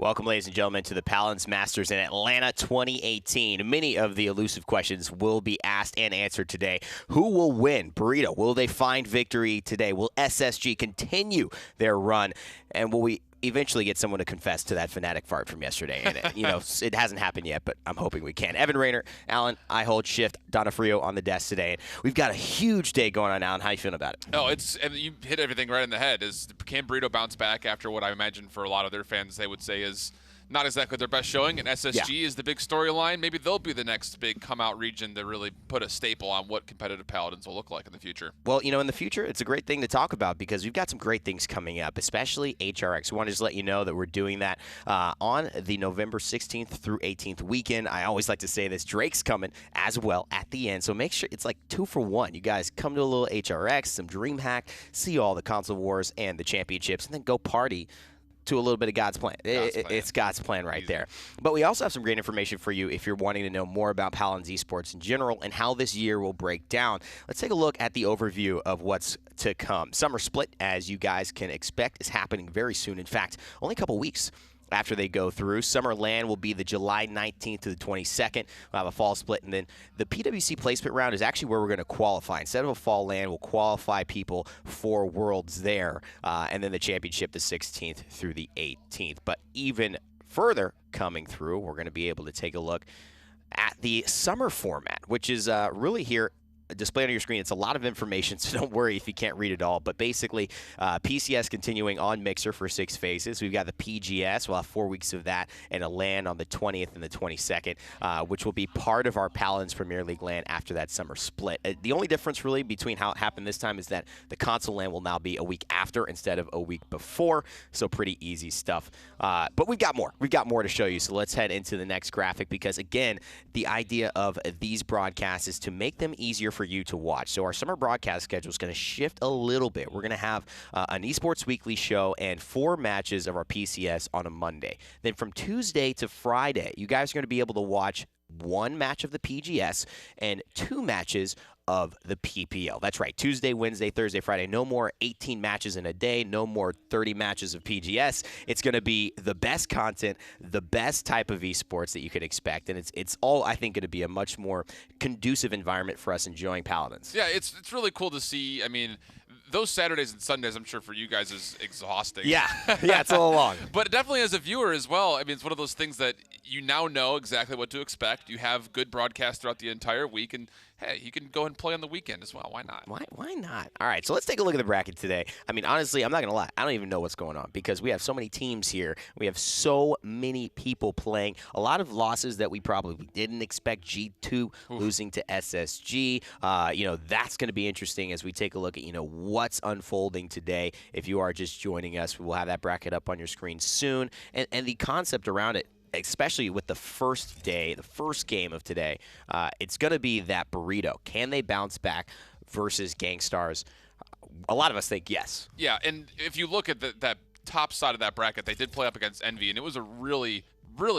Welcome, ladies and gentlemen, to the Paladins Masters in Atlanta 2018. Many of the elusive questions will be asked and answered today. Who will win? Burrito, will they find victory today? Will SSG continue their run? And will we eventually get someone to confess to that fanatic fart from yesterday? And, it hasn't happened yet, but I'm hoping we can. Evan Rayner, Alan, I hold shift, Donofrio on the desk today. And we've got a huge day going on, Alan. How you feeling about it? Oh, you hit everything right in the head. Can Burrito bounce back after what I imagine for a lot of their fans they would say is not exactly their best showing, and SSG is the big storyline. Maybe they'll be the next big come-out region to really put a staple on what competitive Paladins will look like in the future. Well, in the future, it's a great thing to talk about because we've got some great things coming up, especially HRX. We want to just let you know that we're doing that on the November 16th through 18th weekend. I always like to say this. Drake's coming as well at the end, so make sure it's like 2 for 1. You guys come to a little HRX, some DreamHack, see all the console wars and the championships, and then go party to a little bit of God's plan. It's God's plan right there. But we also have some great information for you if you're wanting to know more about Paladins esports in general and how this year will break down. Let's take a look at the overview of what's to come. Summer Split, as you guys can expect, is happening very soon. In fact, only a couple weeks after they go through. Summer LAN will be the July 19th to the 22nd. We'll have a fall split, and then the PWC placement round is actually where we're going to qualify. Instead of a fall LAN, we'll qualify people for Worlds there, and then the championship the 16th through the 18th. But even further coming through, we're going to be able to take a look at the summer format, which is really here displayed on your screen. It's a lot of information, so don't worry if you can't read it all. But basically, PCS continuing on Mixer for 6 phases. We've got the PGS. We'll have 4 weeks of that and a LAN on the 20th and the 22nd, which will be part of our Paladins Premier League LAN after that summer split. The only difference really between how it happened this time is that the console LAN will now be a week after instead of a week before, so pretty easy stuff. But we've got more. We've got more to show you, so let's head into the next graphic because, again, the idea of these broadcasts is to make them easier for you to watch. So our summer broadcast schedule is going to shift a little bit. We're going to have an Esports Weekly show and 4 matches of our PCS on a Monday. Then from Tuesday to Friday, you guys are going to be able to watch 1 match of the PGS and 2 matches of the PPL. That's right. Tuesday, Wednesday, Thursday, Friday. No more 18 matches in a day. No more 30 matches of PGS. It's going to be the best content, the best type of esports that you could expect. And it's all, I think, going to be a much more conducive environment for us enjoying Paladins. Yeah, it's really cool to see. I mean, those Saturdays and Sundays, I'm sure for you guys is exhausting. Yeah, it's a little long. But definitely as a viewer as well, I mean, it's one of those things that you now know exactly what to expect. You have good broadcasts throughout the entire week, and hey, you can go and play on the weekend as well. Why not? Why not? All right, so let's take a look at the bracket today. I mean, honestly, I'm not going to lie. I don't even know what's going on because we have so many teams here. We have so many people playing. A lot of losses that we probably didn't expect. G2 losing to SSG. That's going to be interesting as we take a look at, what's unfolding today. If you are just joining us, we will have that bracket up on your screen soon. And the concept around it, especially with the first day, the first game of today, it's going to be that Burrito. Can they bounce back versus Gankstars? A lot of us think yes. Yeah, and if you look at that top side of that bracket, they did play up against Envy, and it was a really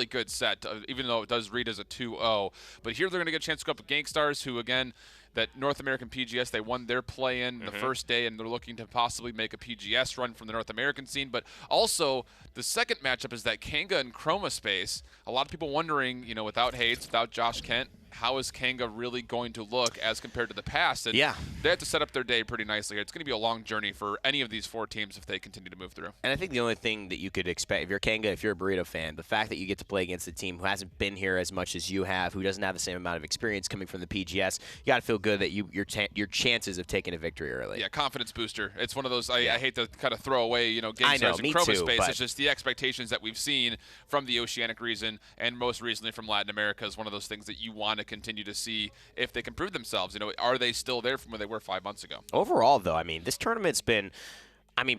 good set, even though it does read as a 2-0. But here they're going to get a chance to go up with Gankstars, who, again, that North American PGS, they won their play-in the first day, and they're looking to possibly make a PGS run from the North American scene. But also, the second matchup is that Kanga and Chroma Space. A lot of people wondering, without Hades, without Josh Kent, how is Kanga really going to look as compared to the past? And they have to set up their day pretty nicely. It's going to be a long journey for any of these 4 teams if they continue to move through. And I think the only thing that you could expect, if you're Kanga, if you're a Burrito fan, the fact that you get to play against a team who hasn't been here as much as you have, who doesn't have the same amount of experience coming from the PGS, you got to feel good that your chances of taking a victory early. Yeah, confidence booster. It's one of those, I hate to kind of throw away, Gankstars and Chroma Space. It's just the expectations that we've seen from the Oceanic region and most recently from Latin America is one of those things that you want to continue to see if they can prove themselves. Are they still there from where they were 5 months ago? Overall, though, I mean, this tournament's been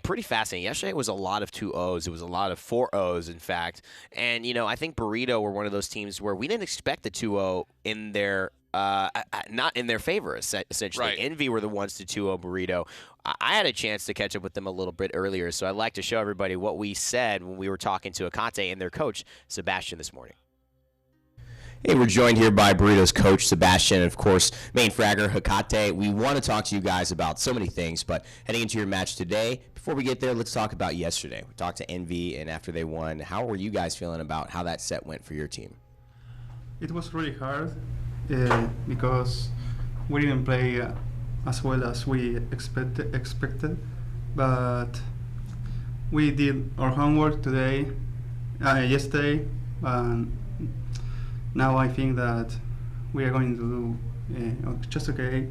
pretty fascinating. Yesterday was a lot of 2-0s. It was a lot of 4-0s, in fact. And, I think Burrito were one of those teams where we didn't expect the 2-0 in their not in their favor, essentially. Right. Envy were the ones to 2-0 Burrito. I had a chance to catch up with them a little bit earlier, so I'd like to show everybody what we said when we were talking to Akate and their coach, Sebastian, this morning. Hey, we're joined here by Burrito's coach, Sebastian, and of course, main fragger, Hecate. We want to talk to you guys about so many things, but heading into your match today, before we get there, let's talk about yesterday. We talked to Envy, and after they won, how were you guys feeling about how that set went for your team? It was really hard because we didn't play as well as we expected, but we did our homework yesterday, and now I think that we are going to do just okay.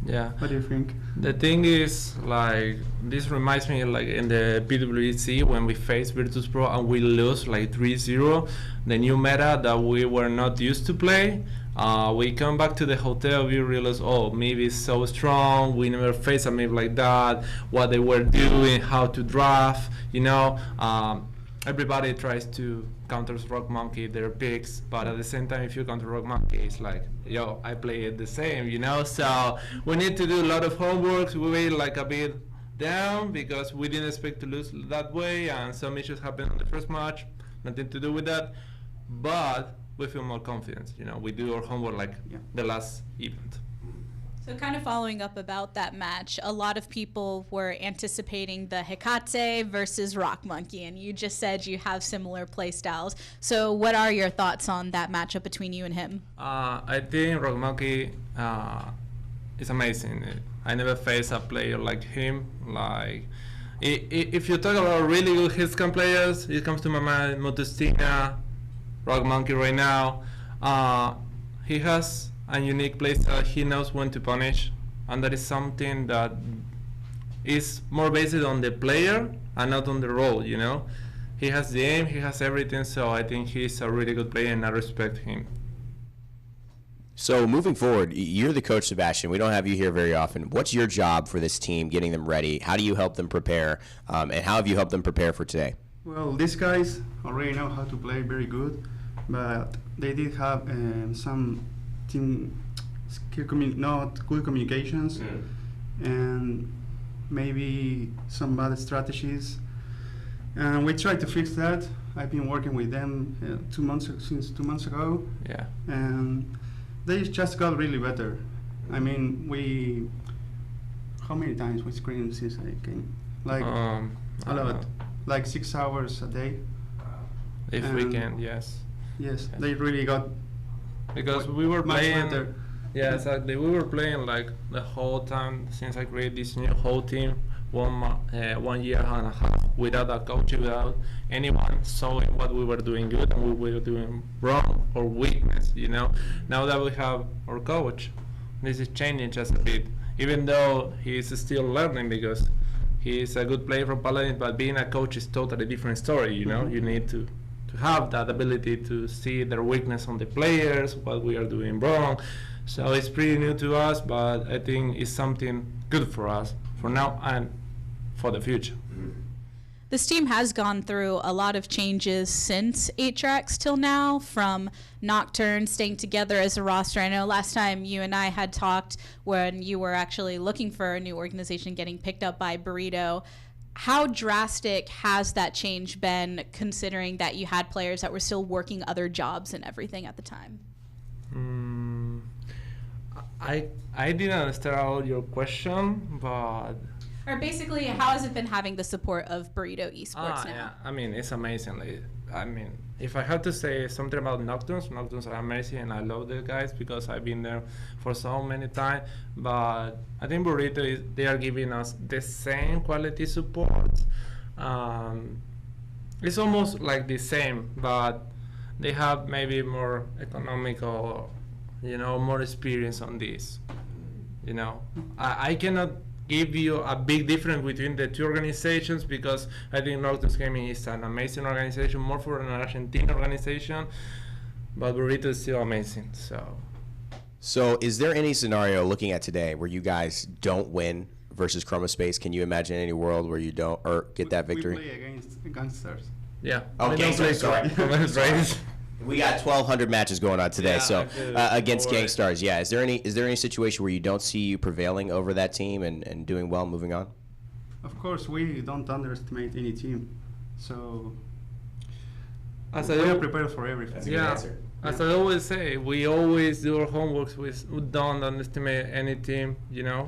Yeah. What do you think? The thing is, like, this reminds me, like, in the PWC when we faced Virtus Pro and we lose, like, 3-0, the new meta that we were not used to play. We come back to the hotel, we realize, oh, maybe it's so strong, we never faced a map like that, what they were doing, how to draft, you know. Everybody tries to counter Rock Monkey, their picks, but at the same time, if you counter Rock Monkey, it's like, yo, I play it the same, you know. So we need to do a lot of homework. We were like a bit down because we didn't expect to lose that way, and some issues happened on the first match. Nothing to do with that, but we feel more confident. You know, we do our homework like the last event. So kind of following up about that match, a lot of people were anticipating the Hecate versus Rock Monkey, and you just said you have similar play styles. So what are your thoughts on that matchup between you and him? I think Rock Monkey is amazing. I never faced a player like him. Like, if you talk about really good hitscan players, it comes to my mind Motostina, Rock Monkey right now. He has a unique playstyle. He knows when to punish, and that is something that is more based on the player and not on the role, you know. He has the aim, he has everything, so I think he's a really good player and I respect him. So moving forward, you're the coach, Sebastian. We don't have you here very often. What's your job for this team, getting them ready? How do you help them prepare, and how have you helped them prepare for today? Well, these guys already know how to play very good, but they did have some team not good communications, and maybe some bad strategies, and we tried to fix that. I've been working with them since 2 months ago, and they just got really better. I mean, how many times we screened since I came? Like a lot, like 6 hours a day. If we can, yes. Yes, they really got. Because we were playing, better. Yeah, exactly. We were playing like the whole time since I created this new whole team, 1 year and a half without a coach, without anyone showing what we were doing good and we were doing wrong or weakness. You know, now that we have our coach, this is changing just a bit. Even though he is still learning because he is a good player from Paladins, but being a coach is totally different story. You know, you need to have that ability to see their weakness on the players, what we are doing wrong. So it's pretty new to us, but I think it's something good for us for now and for the future. This team has gone through a lot of changes since HRX till now, from Nocturne staying together as a roster. I know last time you and I had talked when you were actually looking for a new organization, getting picked up by Burrito. How drastic has that change been, considering that you had players that were still working other jobs and everything at the time? I didn't understand all your question, but... Or basically, how has it been having the support of Burrito Esports now? Yeah, I mean, it's amazing. I mean, if I have to say something about Nocturnes are amazing, and I love the guys because I've been there for so many times. But I think Burrito, they are giving us the same quality support. It's almost like the same, but they have maybe more economical, you know, more experience on this. You know, I cannot give you a big difference between the two organizations because I think Nocturnes Gaming is an amazing organization, more for an Argentine organization, but Burrito is still amazing. So is there any scenario looking at today where you guys don't win versus Chromospace? Can you imagine any world where you don't or get that victory? We play against Gankstars. Yeah. Oh, Gankstars, sorry. Right. We got 1,200 matches going on today, against Gankstars. Yeah, is there any situation where you don't see you prevailing over that team and doing well, moving on? Of course, we don't underestimate any team. So As We are I, prepared for everything. That's a good yeah, answer. as I always say, we always do our homeworks. We don't underestimate any team,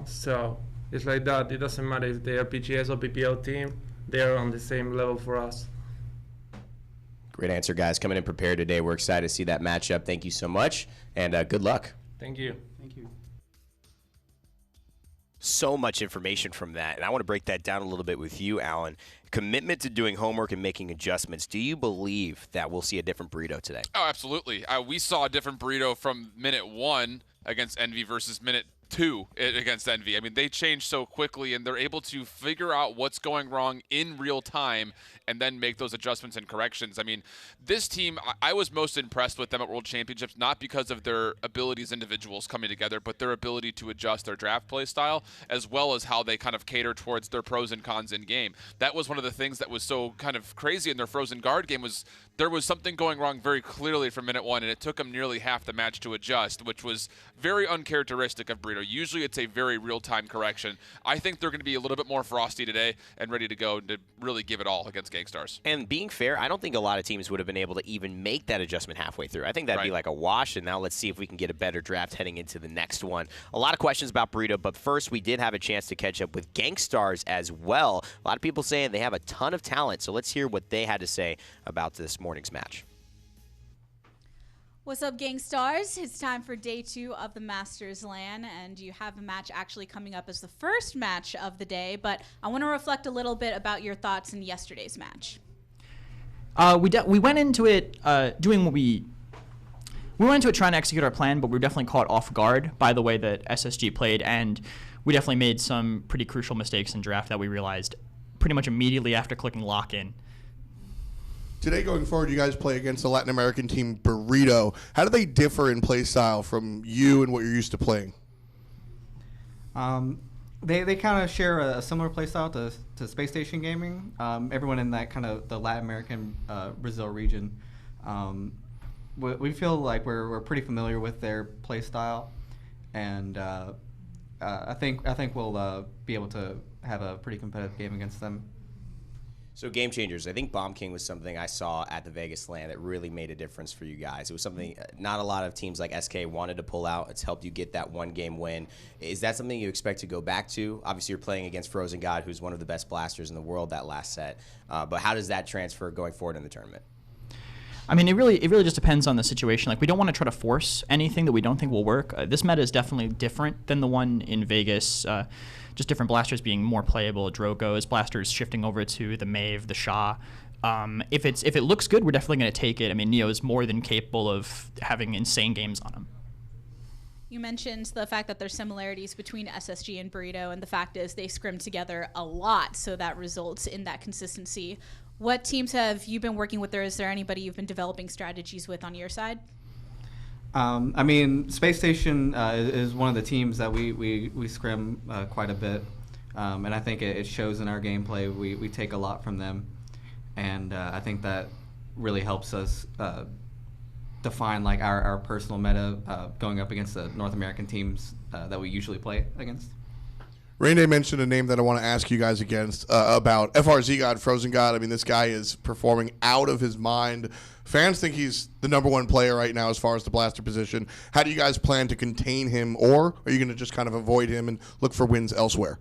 So it's like that. It doesn't matter if they are PGS or PPL team. They are on the same level for us. Great answer, guys. Coming in prepared today. We're excited to see that matchup. Thank you so much, and good luck. Thank you. Thank you. So much information from that, and I want to break that down a little bit with you, Alan. Commitment to doing homework and making adjustments. Do you believe that we'll see a different Burrito today? Oh, absolutely. We saw a different Burrito from minute 1 against Envy versus minute 2 against Envy. I mean, they change so quickly, and they're able to figure out what's going wrong in real time and then make those adjustments and corrections. I mean, this team, I was most impressed with them at World Championships, not because of their abilities individuals coming together, but their ability to adjust their draft play style, as well as how they kind of cater towards their pros and cons in game. That was one of the things that was so kind of crazy in their Frozen Guard game, was there was something going wrong very clearly from minute 1, and it took them nearly half the match to adjust, which was very uncharacteristic of Burrito. Usually it's a very real-time correction. I think they're going to be a little bit more frosty today and ready to go to really give it all against Gankstars. And being fair, I don't think a lot of teams would have been able to even make that adjustment halfway through. I think that'd be like a wash, and now let's see if we can get a better draft heading into the next one. A lot of questions about Burrito, but first we did have a chance to catch up with Gankstars as well. A lot of people saying they have a ton of talent, so let's hear what they had to say about this morning's match. What's up, Gankstars? It's time for day 2 of the Masters LAN, and you have a match actually coming up as the first match of the day, but I want to reflect a little bit about your thoughts in yesterday's match. We went into it doing what we went into it trying to execute our plan, but we were definitely caught off guard by the way that SSG played, and we definitely made some pretty crucial mistakes in draft that we realized pretty much immediately after clicking lock in. Today, going forward, you guys play against the Latin American team Burrito. How do they differ in play style from you and what you're used to playing? They kind of share a similar play style to Space Station Gaming. Everyone in that kind of the Latin American Brazil region. We feel like we're pretty familiar with their play style, and I think we'll be able to have a pretty competitive game against them. So game changers, I think Bomb King was something I saw at the Vegas LAN that really made a difference for you guys. It was something not a lot of teams like SK wanted to pull out. It's helped you get that one-game win. Is that something you expect to go back to? Obviously, you're playing against Frozen God, who's one of the best blasters in the world that last set. But how does that transfer going forward in the tournament? I mean, it really just depends on the situation. Like, we don't want to try to force anything that we don't think will work. This meta is definitely different than the one in Vegas. Just different blasters being more playable. Drogo's blasters shifting over to the Maeve, the Shah. If it looks good, we're definitely going to take it. I mean, Neo is more than capable of having insane games on him. You mentioned the fact that there's similarities between SSG and Burrito, and the fact is they scrim together a lot, so that results in that consistency. What teams have you been working with, or is there anybody you've been developing strategies with on your side? I mean, Space Station is one of the teams that we scrim quite a bit, and I think it shows in our gameplay. We take a lot from them, and I think that really helps us define like our personal meta going up against the North American teams that we usually play against. Rainday mentioned a name that I want to ask you guys against about FRZ God, Frozen God. I mean, this guy is performing out of his mind. Fans think he's the #1 player right now as far as the blaster position. How do you guys plan to contain him, or are you going to just kind of avoid him and look for wins elsewhere?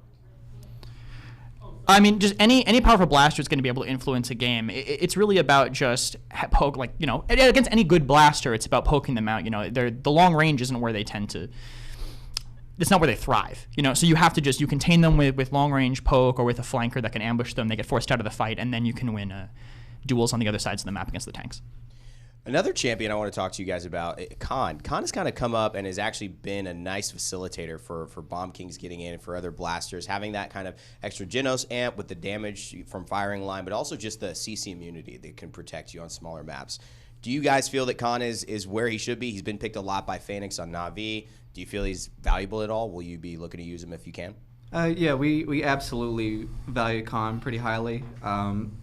I mean, just any powerful blaster is going to be able to influence a game. It's really about just poke, like, against any good blaster, it's about poking them out. The long range isn't where they tend to. It's not where they thrive, So you have to you contain them with long range poke or with a flanker that can ambush them. They get forced out of the fight, and then you can win duels on the other sides of the map against the tanks. Another champion I want to talk to you guys about, Khan. Khan has kind of come up and has actually been a nice facilitator for Bomb Kings getting in and for other blasters, having that kind of extra Genos amp with the damage from firing line, but also just the CC immunity that can protect you on smaller maps. Do you guys feel that Khan is where he should be? He's been picked a lot by Phoenix on Na'Vi. Do you feel he's valuable at all? Will you be looking to use him if you can? Yeah, we absolutely value Khan pretty highly.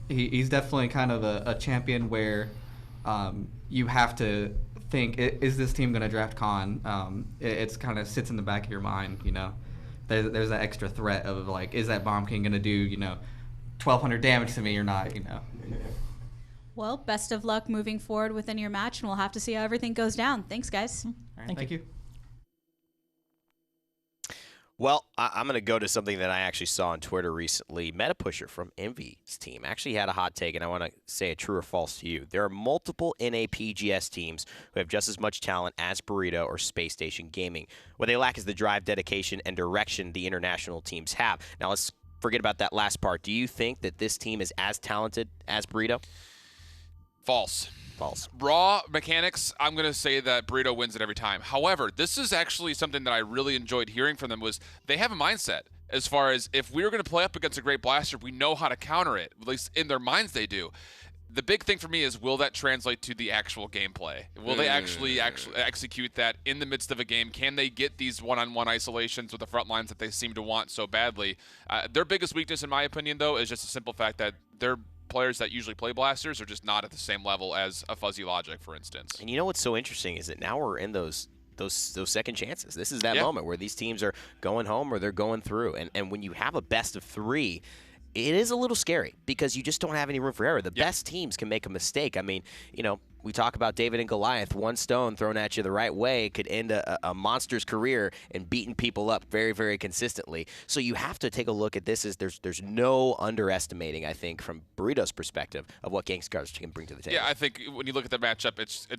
He's definitely kind of a champion where you have to think, is this team going to draft Khan? It's kind of sits in the back of your mind, There's that extra threat of like, is that Bomb King going to do, 1,200 damage to me or not, Well, best of luck moving forward within your match, and we'll have to see how everything goes down. Thanks, guys. Thank you. Well, I'm going to go to something that I actually saw on Twitter recently. Meta Pusher from Envy's team actually had a hot take, and I want to say a true or false to you. There are multiple NAPGS teams who have just as much talent as Burrito or Space Station Gaming. What they lack is the drive, dedication, and direction the international teams have. Now, let's forget about that last part. Do you think that this team is as talented as Burrito? False. False. Raw mechanics, I'm going to say that Burrito wins it every time. However, this is actually something that I really enjoyed hearing from them was they have a mindset as far as if we were going to play up against a great blaster, we know how to counter it. At least in their minds they do. The big thing for me is, will that translate to the actual gameplay? Will they actually execute that in the midst of a game? Can they get these one-on-one isolations with the front lines that they seem to want so badly? Their biggest weakness, in my opinion, though, is just a simple fact that they're players that usually play blasters are just not at the same level as a Fuzzy Logic, for instance. And you know what's so interesting is that now we're in those second chances. This is that moment where these teams are going home or they're going through. And when you have a best of 3, it is a little scary because you just don't have any room for error. The best teams can make a mistake. I mean, you know, we talk about David and Goliath. One stone thrown at you the right way could end a monster's career and beating people up very, very consistently. So you have to take a look at this as there's no underestimating, I think, from Burrito's perspective of what Gankstars can bring to the table. Yeah, I think when you look at the matchup,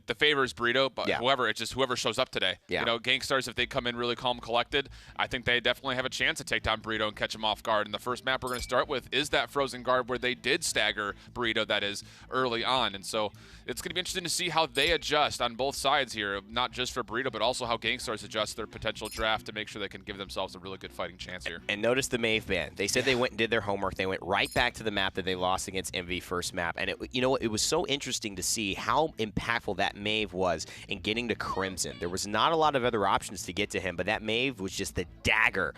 the favor is Burrito, but it's just whoever shows up today. Yeah. You know, Gankstars, if they come in really calm, collected, I think they definitely have a chance to take down Burrito and catch him off guard. And the first map we're going to start with is that Frozen Guard where they did stagger Burrito, that is, early on. And so it's going to be interesting to see how they adjust on both sides here, not just for Burrito, but also how Gankstars adjust their potential draft to make sure they can give themselves a really good fighting chance here. And notice the Mave ban. They said they went and did their homework. They went right back to the map that they lost against Envy first map. And it was so interesting to see how impactful that Mave was in getting to Crimson. There was not a lot of other options to get to him, but that Mave was just the dagger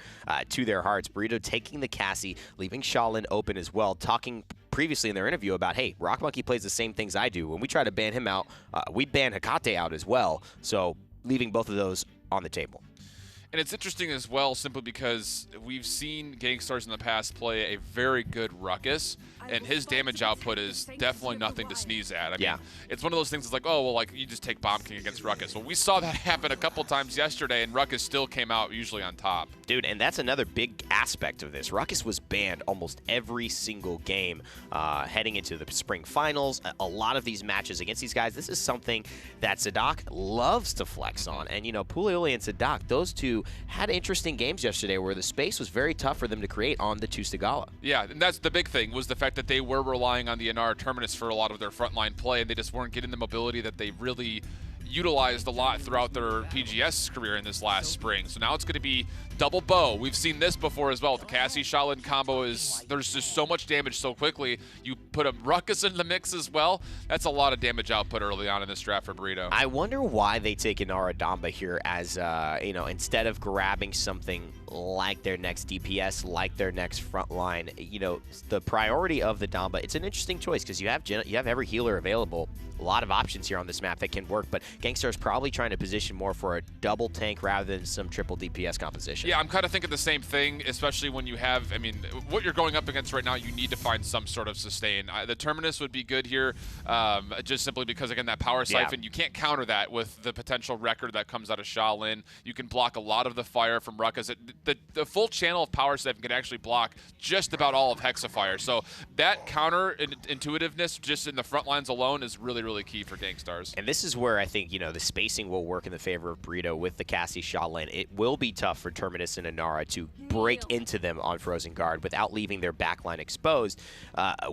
to their hearts. Burrito taking the Cassie, leaving Shaolin open as well, talking previously in their interview about, hey, Rock Monkey plays the same things I do. When we try to ban him out, we ban Hekate out as well. So leaving both of those on the table. And it's interesting as well simply because we've seen Gankstars in the past play a very good Ruckus, and his damage output is definitely nothing to sneeze at. I mean, it's one of those things that's like, oh, well, like, you just take Bomb King against Ruckus. Well, we saw that happen a couple times yesterday, and Ruckus still came out usually on top. Dude, and that's another big aspect of this. Ruckus was banned almost every single game heading into the spring finals. A lot of these matches against these guys, this is something that Sadak loves to flex on. And, you know, Puleoli and Sadak, those two had interesting games yesterday where the space was very tough for them to create on the Tustigala. Yeah, and that's the big thing, was the fact that they were relying on the Inara Terminus for a lot of their frontline play, and they just weren't getting the mobility that they really utilized a lot throughout their PGS career in this last spring. So now it's going to be double bow. We've seen this before as well. With the Cassie Shaolin combo, there's just so much damage so quickly. You put a Ruckus in the mix as well. That's a lot of damage output early on in this draft for Burrito. I wonder why they take Inara Damba here as, instead of grabbing something like their next DPS, like their next frontline. You know, the priority of the Damba, it's an interesting choice because you have every healer available. A lot of options here on this map that can work, but Gangstar's probably trying to position more for a double tank rather than some triple DPS composition. Yeah, I'm kind of thinking the same thing, especially when you have, I mean, what you're going up against right now, you need to find some sort of sustain. The Terminus would be good here, just simply because, again, that power siphon, you can't counter that with the potential record that comes out of Shaolin. You can block a lot of the fire from Ruckus. The full channel of power siphon can actually block just about all of Hexafire. So that counter-intuitiveness just in the front lines alone is really, really key for Gankstars. And this is where I think, the spacing will work in the favor of Burrito with the Cassie Shaolin. It will be tough for Terminus and Inara to break into them on Frozen Guard without leaving their backline exposed.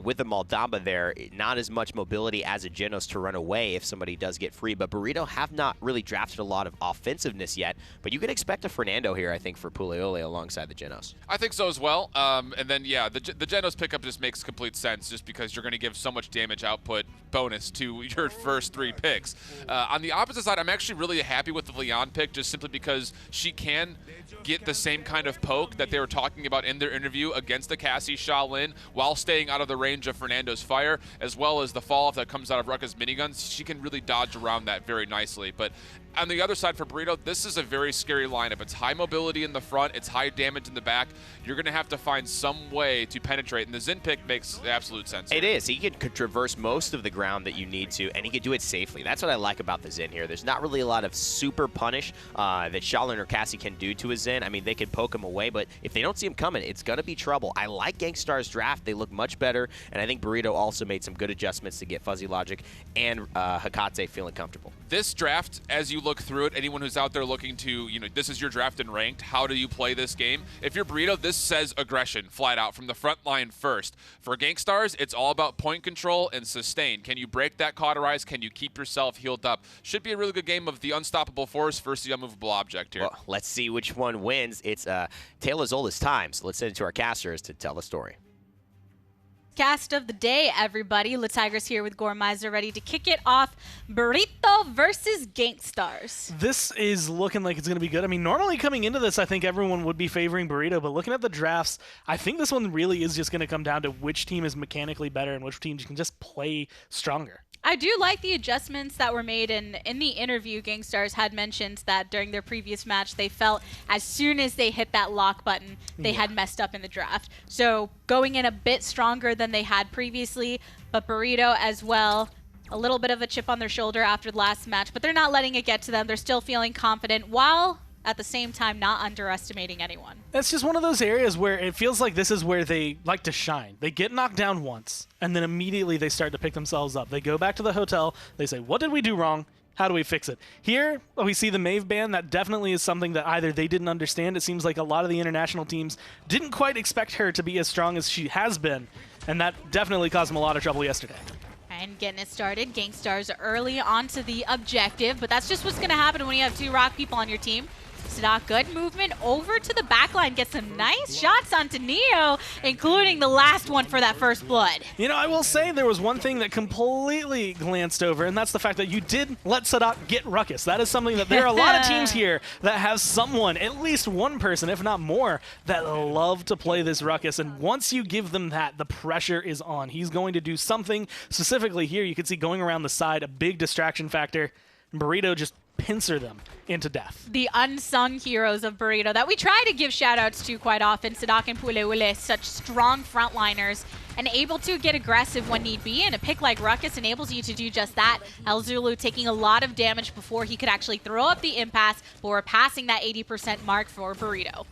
With the Maldamba there, not as much mobility as a Genos to run away if somebody does get free, but Burrito have not really drafted a lot of offensiveness yet, but you can expect a Fernando here, I think, for Puleoli alongside the Genos. I think so as well. And then, yeah, the Genos pickup just makes complete sense just because you're going to give so much damage output bonus to your first 3 picks. On On the opposite side, I'm actually really happy with the Leon pick, just simply because she can get the same kind of poke that they were talking about in their interview against the Cassie Shaolin while staying out of the range of Fernando's fire, as well as the fall-off that comes out of Rucka's miniguns. She can really dodge around that very nicely. But on the other side for Burrito, this is a very scary lineup. It's high mobility in the front, it's high damage in the back. You're going to have to find some way to penetrate, and the Xin pick makes absolute sense. It is. He could traverse most of the ground that you need to, and he could do it safely. That's what I like about the Xin here. There's not really a lot of super punish that Shaolin or Cassie can do to a Xin. I mean, they can poke him away, but if they don't see him coming, it's going to be trouble. I like Gankstars' draft. They look much better, and I think Burrito also made some good adjustments to get Fuzzy Logic and Hekate feeling comfortable. This draft, as you look through it, anyone who's out there looking to, this is your draft and ranked, how do you play this game? If you're Burrito, this says aggression, flat out, from the front line first. For Gankstars, it's all about point control and sustain. Can you break that cauterize? Can you keep yourself healed up? Should be a really good game of the unstoppable force versus the unmovable object here. Well, let's see which one wins. It's tale as old as time, so let's send it to our casters to tell the story. Cast of the day, everybody. La Tigress here with Gormizer, ready to kick it off. Burrito versus Gankstars. This is looking like it's going to be good. I mean, normally coming into this, I think everyone would be favoring Burrito, but looking at the drafts, I think this one really is just going to come down to which team is mechanically better and which team can just play stronger. I do like the adjustments that were made, and in the interview, Gankstars had mentioned that during their previous match, they felt as soon as they hit that lock button, they had messed up in the draft. So going in a bit stronger than they had previously, but Burrito as well, a little bit of a chip on their shoulder after the last match, but they're not letting it get to them. They're still feeling confident while at the same time not underestimating anyone. It's just one of those areas where it feels like this is where they like to shine. They get knocked down once, and then immediately they start to pick themselves up. They go back to the hotel, they say, what did we do wrong? How do we fix it? Here, we see the Maeve ban. That definitely is something that either they didn't understand. It seems like a lot of the international teams didn't quite expect her to be as strong as she has been, and that definitely caused them a lot of trouble yesterday. And getting it started, Gankstars early onto the objective, but that's just what's going to happen when you have two rock people on your team. Sadak, good movement over to the backline, gets some nice shots onto Neo, including the last one for that first blood. I will say there was one thing that completely glanced over, and that's the fact that you did let Sadak get Ruckus. That is something that there are a lot of teams here that have someone, at least one person, if not more, that love to play this Ruckus, and once you give them that, the pressure is on. He's going to do something. Specifically here, you can see going around the side, a big distraction factor. Burrito just pincer them into death. The unsung heroes of Burrito that we try to give shout-outs to quite often. Sadak and Puleule, such strong frontliners and able to get aggressive when need be, and a pick like Ruckus enables you to do just that. El Zulu taking a lot of damage before he could actually throw up the impasse, but we're passing that 80% mark for Burrito.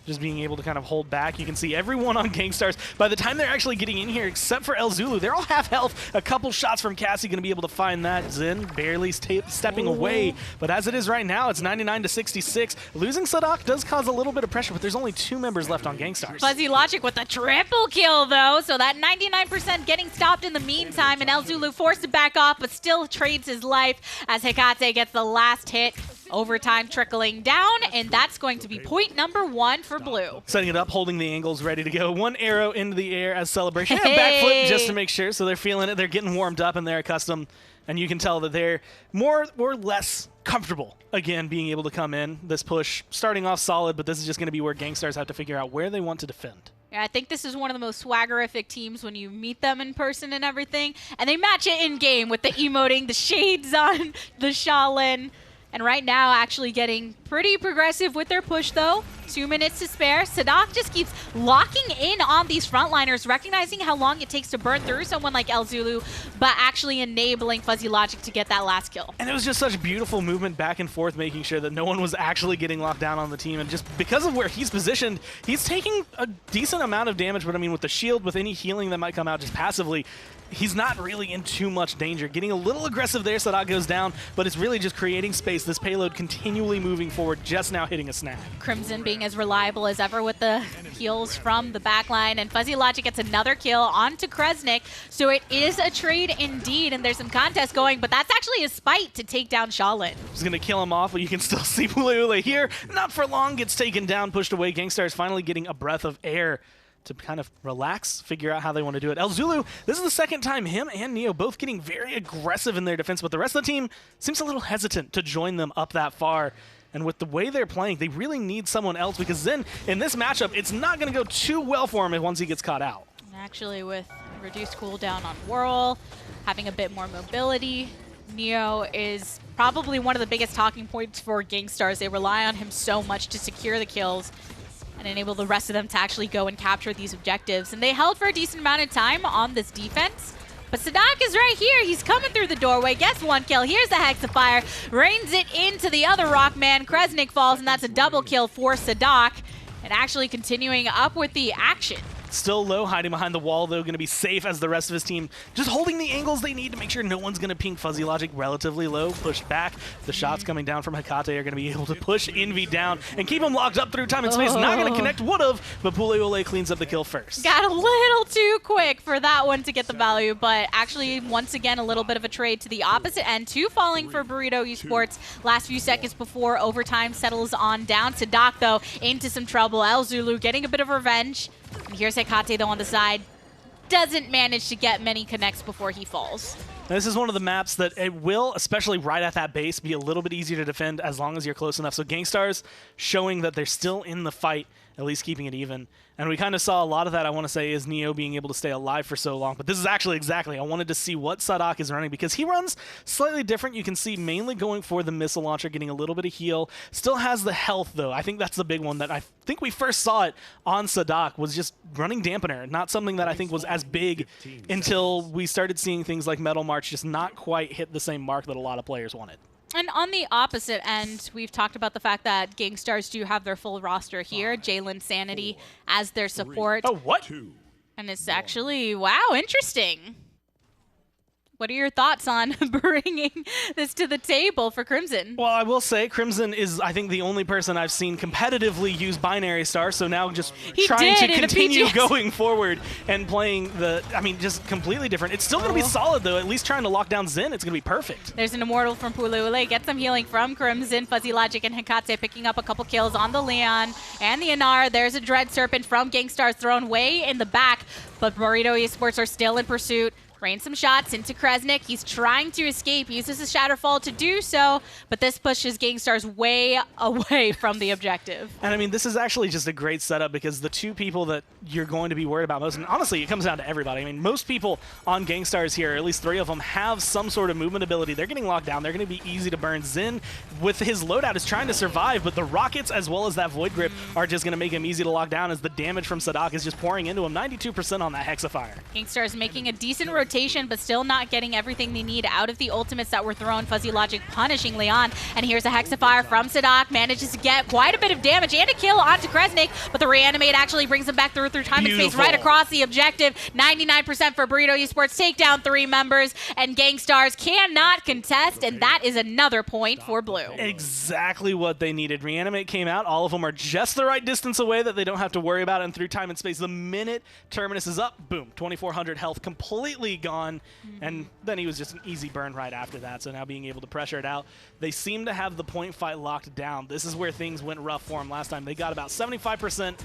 Just being able to kind of hold back. You can see everyone on Gankstars, by the time they're actually getting in here, except for El Zulu, they're all half health. A couple shots from Cassie going to be able to find that. Xin barely stepping away, but as it is right now, it's 99 to 66. Losing Sadak does cause a little bit of pressure, but there's only 2 members left on Gankstars. Fuzzy Logic with a triple kill, though, so that 99% getting stopped in the meantime, and El Zulu forced to back off, but still trades his life as Hekate gets the last hit. Overtime trickling down, and that's going to be point number 1 for Blue. Setting it up, holding the angles, ready to go. One arrow into the air as celebration. And a backflip just to make sure, so they're feeling it. They're getting warmed up, and they're accustomed. And you can tell that they're more or less comfortable, again, being able to come in. This push starting off solid, but this is just going to be where Gankstars have to figure out where they want to defend. Yeah, I think this is one of the most swaggerific teams when you meet them in person and everything. And they match it in-game with the emoting, the shades on the Shaolin. And right now, actually getting pretty progressive with their push, though. 2 minutes to spare. Sadak just keeps locking in on these frontliners, recognizing how long it takes to burn through someone like El Zulu, but actually enabling Fuzzy Logic to get that last kill. And it was just such beautiful movement back and forth, making sure that no one was actually getting locked down on the team. And just because of where he's positioned, he's taking a decent amount of damage, but I mean, with the shield, with any healing that might come out just passively, he's not really in too much danger. Getting a little aggressive there, Sadak goes down, but it's really just creating space. This payload continually moving forward, just now hitting a snag. Crimson being as reliable as ever with the heals from the backline, and Fuzzy Logic gets another kill onto Kresnik, so it is a trade indeed, and there's some contest going, but that's actually a spite to take down Shaolin. He's going to kill him off, but you can still see Puleule here. Not for long, gets taken down, pushed away. Gankstars finally getting a breath of air. to kind of relax, figure out how they want to do it. El Zulu, this is the second time him and Neo both getting very aggressive in their defense, but the rest of the team seems a little hesitant to join them up that far. And with the way they're playing, they really need someone else because then in this matchup, it's not going to go too well for him once he gets caught out. Actually, with reduced cooldown on Whirl, having a bit more mobility, Neo is probably one of the biggest talking points for Gankstars. They rely on him so much to secure the kills and enable the rest of them to actually go and capture these objectives. And they held for a decent amount of time on this defense. But Sadak is right here. He's coming through the doorway. Gets one kill. Here's the Hexafire. Rains it into the other Rockman. Kresnik falls, and that's a double kill for Sadak. And actually continuing up with the action. Still low, hiding behind the wall, though, going to be safe as the rest of his team just holding the angles they need to make sure no one's going to ping Fuzzy Logic relatively low, pushed back. The shots coming down from Hecate are going to be able to push Envy down and keep him locked up through time and space. Not going to connect, would have, but Puleole cleans up the kill first. Got a little too quick for that one to get the value, but actually, once again, a little bit of a trade to the opposite end. 2 falling for Burrito Esports last few seconds before overtime settles on down. Sadak, though, into some trouble. El Zulu getting a bit of revenge. And here's Hecate, though, on the side. Doesn't manage to get many connects before he falls. This is one of the maps that it will, especially right at that base, be a little bit easier to defend as long as you're close enough. So Gankstars showing that they're still in the fight, at least keeping it even. And we kind of saw a lot of that, I want to say, is Neo being able to stay alive for so long. But this is actually exactly, I wanted to see what Sadak is running because he runs slightly different. You can see mainly going for the missile launcher, getting a little bit of heal. Still has the health, though. I think that's the big one that I think we first saw it on Sadak was just running Dampener. Not something that I think was as big until we started seeing things like Metal March just not quite hit the same mark that a lot of players wanted. And on the opposite end, we've talked about the fact that Gankstars do have their full roster here. Jalen Sanity as their support. Oh, what? And it's actually, wow, interesting. What are your thoughts on bringing this to the table for Crimson? Well, I will say Crimson is, I think, the only person I've seen competitively use Binary Star, so now just trying to continue going forward and playing the, I mean, just completely different. It's still going to be solid, though. At least trying to lock down Zen, it's going to be perfect. There's an Immortal from Puleule. Get some healing from Crimson. Fuzzy Logic and Hecate picking up a couple kills on the Leon and the Anar. There's a Dread Serpent from Gankstars thrown way in the back, but Burrito Esports are still in pursuit. Rain some shots into Kresnik. He's trying to escape, uses his Shatterfall to do so, but this pushes Gankstars way away from the objective. And I mean, this is actually just a great setup because the 2 people that you're going to be worried about most, and honestly, it comes down to everybody. I mean, most people on Gankstars here, at least 3 of them, have some sort of movement ability. They're getting locked down. They're going to be easy to burn. Zen, with his loadout, is trying to survive, but the rockets as well as that Void Grip are just going to make him easy to lock down as the damage from Sadak is just pouring into him. 92% on that Hexafire. Gankstars making a decent rotation, but still not getting everything they need out of the ultimates that were thrown. Fuzzy Logic punishing Leon. And here's a Hexafire from Sadak. Manages to get quite a bit of damage and a kill onto Kresnik, but the Reanimate actually brings him back through time and space right across the objective. 99% for Burrito Esports. Take down 3 members, and Gankstars cannot contest, and that is another point for Blue. Exactly what they needed. Reanimate came out. All of them are just the right distance away that they don't have to worry about, and through time and space, the minute Terminus is up, boom, 2,400 health completely gone. And then he was just an easy burn right after that, so now being able to pressure it out. They seem to have the point fight locked down. This is where things went rough for them last time. They got about 75%,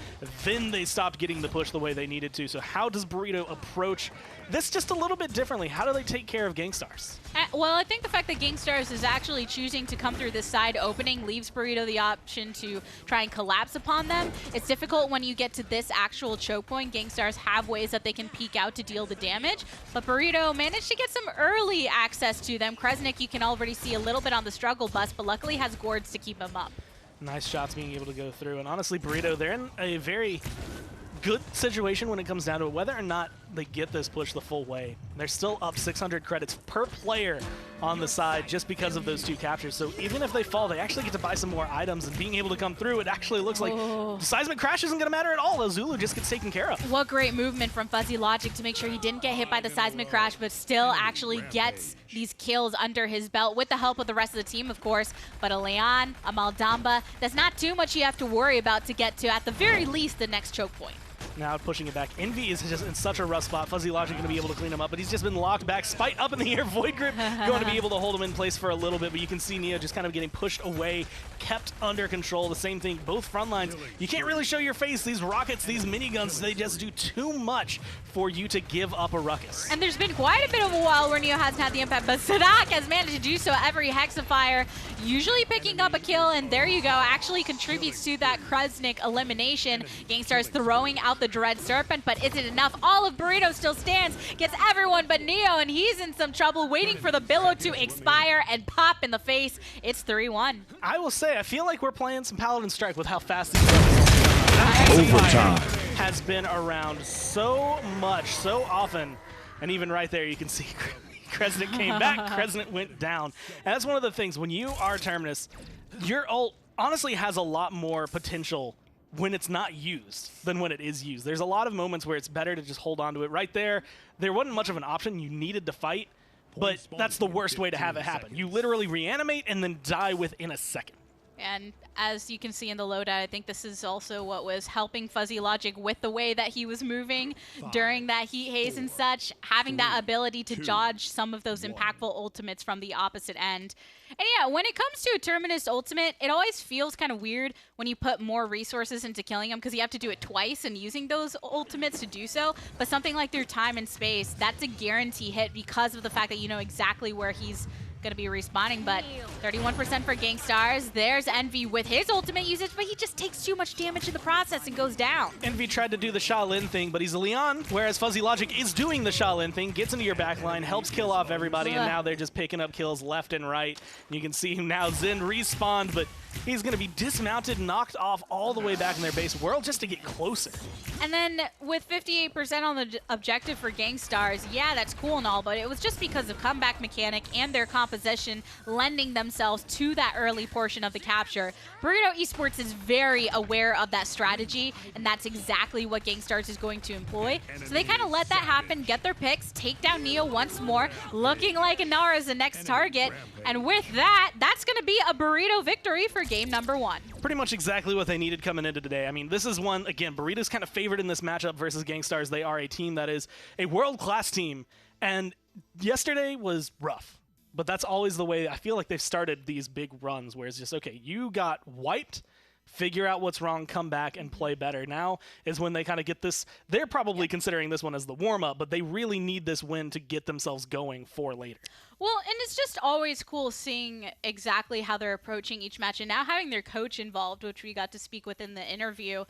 then they stopped getting the push the way they needed to. So how does Burrito approach this just a little bit differently? How do they take care of Gankstars? Well, I think the fact that Gankstars is actually choosing to come through this side opening leaves Burrito the option to try and collapse upon them. It's difficult when you get to this actual choke point. Gankstars have ways that they can peek out to deal the damage, but Burrito managed to get some early access to them. Kresnik, you can already see a little bit on the struggle bus, but luckily has gourds to keep him up. Nice shots being able to go through, and honestly, Burrito, they're in a very good situation when it comes down to it, whether or not they get this push the full way. They're still up 600 credits per player on the side just because of those 2 captures. So even if they fall, they actually get to buy some more items, and being able to come through, it actually looks like the seismic crash isn't going to matter at all. The Zulu just gets taken care of. What great movement from Fuzzy Logic to make sure he didn't get hit by the seismic crash, but still actually gets these kills under his belt with the help of the rest of the team, of course. But a Leon, a Maldamba, there's not too much you have to worry about to get to, at the very least, the next choke point. Now pushing it back. Envy is just in such a rough spot. Fuzzy Logic going to be able to clean him up, but he's just been locked back. Spite up in the air. Void Grip going to be able to hold him in place for a little bit, but you can see Neo just kind of getting pushed away, kept under control. The same thing, both front lines. You can't really show your face. These rockets, these miniguns, they just do too much for you to give up a ruckus. And there's been quite a bit of a while where Neo hasn't had the impact, but Sadak has managed to do so every Hexafire, usually picking up a kill, and there you go, actually contributes to that Kresnik elimination. Gankstars throwing out the Dread Serpent, but is it enough? All of Burrito still stands, gets everyone but Neo, and he's in some trouble, waiting for the Billow to expire and pop in the face. It's 3-1. I will say, I feel like we're playing some Paladin Strike with how fast these weapons are. Overtime has been around so much, so often, and even right there you can see Kresnik came back, Kresnik went down. And that's one of the things, when you are Terminus, your ult honestly has a lot more potential when it's not used than when it is used. There's a lot of moments where it's better to just hold on to it. Right there, there wasn't much of an option. You needed to fight, but that's the worst way to have it happen. You literally reanimate and then die within a second. And as you can see in the loadout, I think this is also what was helping Fuzzy Logic with the way that he was moving during that heat haze and such, having that ability to dodge some of those impactful ultimates from the opposite end. And yeah, when it comes to a Terminus ultimate, it always feels kind of weird when you put more resources into killing him because you have to do it twice and using those ultimates to do so. But something like through time and space, that's a guarantee hit because of the fact that you know exactly where he's going to be respawning. But 31% for Gankstars. There's Envy with his ultimate usage, but he just takes too much damage in the process and goes down. Envy tried to do the Shaolin thing, but he's a Leon, whereas Fuzzy Logic is doing the Shaolin thing, gets into your backline, helps kill off everybody, and now they're just picking up kills left and right. You can see him now, Zen respawned, but he's going to be dismounted, knocked off all the way back in their base world just to get closer. And then with 58% on the objective for Gankstars, yeah, that's cool and all, but it was just because of comeback mechanic and their composition lending themselves to that early portion of the capture. Burrito Esports is very aware of that strategy, and that's exactly what Gankstars is going to employ. So they kind of let that happen, get their picks, take down Neo once more, looking like Inara is the next target. And with that, that's going to be a Burrito victory for game number 1. Pretty much exactly what they needed coming into today. I mean, this is one, again, Burrito's kind of favored in this matchup versus Gankstars. They are a team that is a world-class team, and yesterday was rough. But that's always the way I feel like they've started these big runs, where it's just, okay, you got wiped, figure out what's wrong, come back and play better. Now is when they kind of get this. They're probably considering this one as the warm-up, but they really need this win to get themselves going for later. Well, and it's just always cool seeing exactly how they're approaching each match, and now having their coach involved, which we got to speak with in the interview.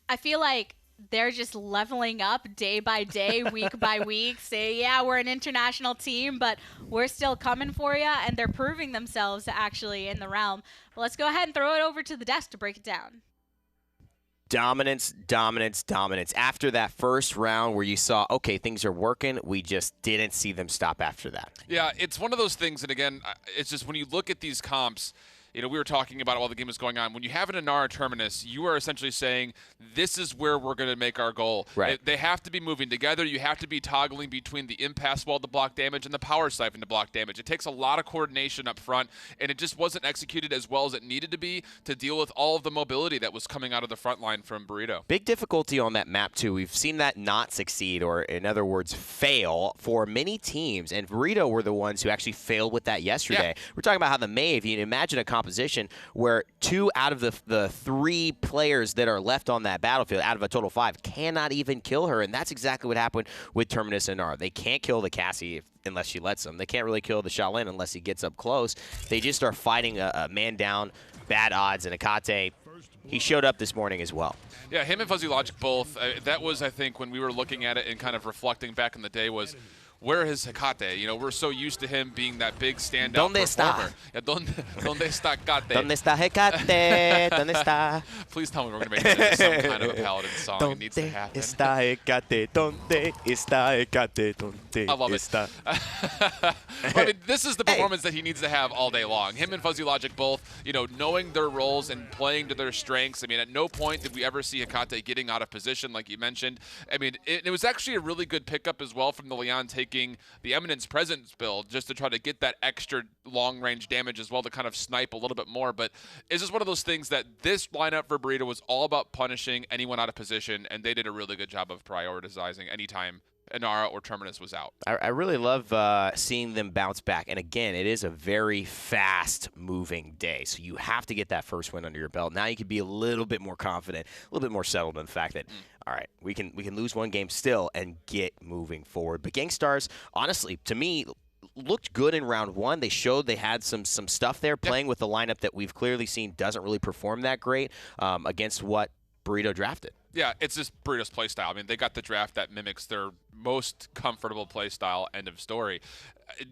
I feel like they're just leveling up day by day, week by week, say, yeah, we're an international team, but we're still coming for you, and they're proving themselves actually in the realm. Well, let's go ahead and throw it over to the desk to break it down. Dominance, dominance, dominance. After that first round where you saw, okay, things are working, we just didn't see them stop after that. Yeah, it's one of those things, and again, it's just when you look at these comps, you know, we were talking about it while the game was going on. When you have an Inara Terminus, you are essentially saying, this is where we're going to make our goal. Right. They have to be moving together. You have to be toggling between the impasse wall to block damage and the power siphon to block damage. It takes a lot of coordination up front, and it just wasn't executed as well as it needed to be to deal with all of the mobility that was coming out of the front line from Burrito. Big difficulty on that map, too. We've seen that not succeed, or in other words, fail for many teams, and Burrito were the ones who actually failed with that yesterday. Yeah. We're talking about how the Mave, you can imagine a composition where 2 out of the 3 players that are left on that battlefield, out of a total 5, cannot even kill her, and that's exactly what happened with Terminus and Inara. They can't kill the Cassie unless she lets them. They can't really kill the Shaolin unless he gets up close. They just are fighting a man down, bad odds, and Akate, he showed up this morning as well. Yeah, him and Fuzzy Logic both. That was, I think, when we were looking at it and kind of reflecting back in the day was, where is Hecate? You know, we're so used to him being that big standout performer. Yeah, ¿Dónde está Hecate? ¿Dónde está Hecate? ¿Dónde está? Please tell me we're going to make it into some kind of a Paladin song. It needs to happen. ¿Dónde está Hecate? ¿Dónde está Hecate? ¿Dónde I love está? It. I mean, this is the performance that he needs to have all day long. Him and Fuzzy Logic both, you know, knowing their roles and playing to their strengths. I mean, at no point did we ever see Hecate getting out of position, like you mentioned. I mean, it was actually a really good pickup as well from the Leon take thinking the Eminence Presence build just to try to get that extra long-range damage as well to kind of snipe a little bit more. But is this one of those things that this lineup for Burrito was all about punishing anyone out of position, and they did a really good job of prioritizing anytime Inara or Terminus was out. I really love seeing them bounce back. And again, it is a very fast-moving day, so you have to get that first win under your belt. Now you can be a little bit more confident, a little bit more settled in the fact that, all right, we can lose one game still and get moving forward. But Gankstars, honestly, to me, looked good in round one. They showed they had some stuff there, playing with the lineup that we've clearly seen doesn't really perform that great against what Burrito drafted. Yeah, it's just Burrito's play style. I mean, they got the draft that mimics their most comfortable play style, end of story.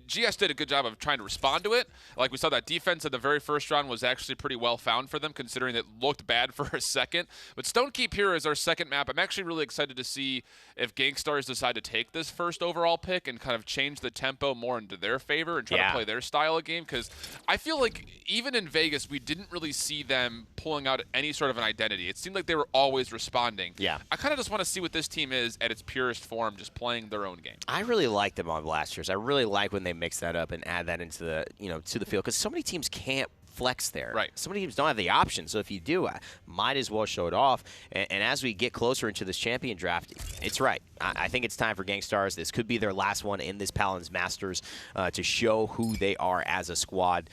GS did a good job of trying to respond to it. Like we saw, that defense in the very first round was actually pretty well found for them, considering it looked bad for a second. But Stonekeep here is our second map. I'm actually really excited to see if Gankstars decide to take this first overall pick and kind of change the tempo more into their favor and try to play their style of game. Because I feel like even in Vegas, we didn't really see them pulling out any sort of an identity. It seemed like they were always responding. Yeah. I kind of just want to see what this team is at its purest form, just playing their own game. I really like them on Blasters. I really like when they mix that up and add that into the to the field, because so many teams can't flex there. Right. So many teams don't have the option. So if you do, I might as well show it off. And as we get closer into this champion draft, it's right. I think it's time for Gankstars. This could be their last one in this Paladins Masters to show who they are as a squad.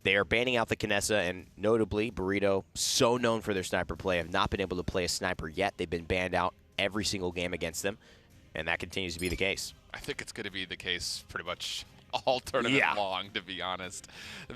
They are banning out the Kinessa, and notably, Burrito, so known for their sniper play, have not been able to play a sniper yet. They've been banned out every single game against them, and that continues to be the case. I think it's going to be the case pretty much all tournament long, to be honest.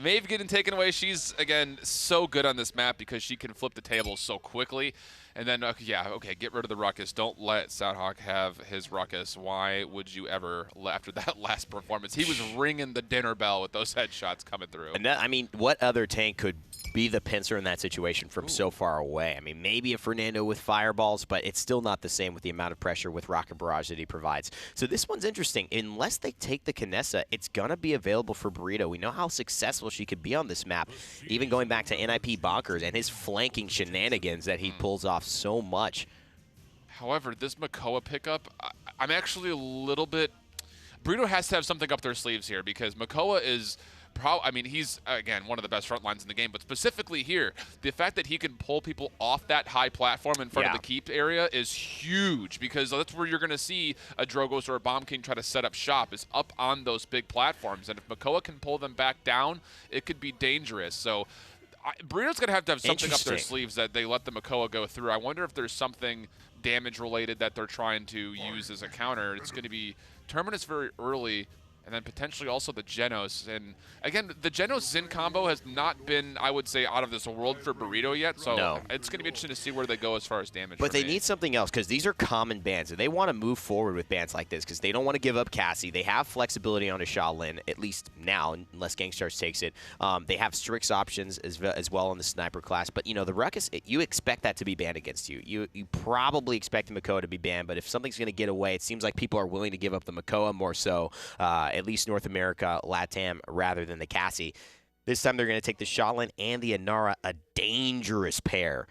Maeve getting taken away. She's, again, so good on this map because she can flip the tables so quickly. And then, okay, get rid of the Ruckus. Don't let Soundhawk have his Ruckus. Why would you ever, after that last performance? He was ringing the dinner bell with those headshots coming through. And that, I mean, what other tank could be the pincer in that situation from so far away? I mean, maybe a Fernando with fireballs, but it's still not the same with the amount of pressure with Rocket Barrage that he provides. So this one's interesting. Unless they take the Kinessa, it's going to be available for Burrito. We know how successful she could be on this map, even going back to NIP Bonkers and his flanking shenanigans that he pulls off so much. However, this Makoa pickup, I'm actually a little bit... Burrito has to have something up their sleeves here, because Makoa is... I mean, he's, again, one of the best front lines in the game, but specifically here, the fact that he can pull people off that high platform in front of the keep area is huge, because that's where you're going to see a Drogos or a Bomb King try to set up shop, is up on those big platforms. And if Makoa can pull them back down, it could be dangerous. So Burrito's going to have something up their sleeves that they let the Makoa go through. I wonder if there's something damage-related that they're trying to use as a counter. It's going to be Terminus very early, and then potentially also the Genos. And again, the Genos-Zin combo has not been, I would say, out of this world for Burrito yet. So it's going to be interesting to see where they go as far as damage. But they need something else, because these are common bans, and they want to move forward with bans like this because they don't want to give up Cassie. They have flexibility on a Shaolin, at least now, unless Gankstars takes it. They have Strix options as well in the sniper class. But, the Ruckus, you expect that to be banned against you. You probably expect the Makoa to be banned, but if something's going to get away, it seems like people are willing to give up the Makoa more so, at least North America, LATAM, rather than the Cassie. This time they're going to take the Shaolin and the Inara, a dangerous pair,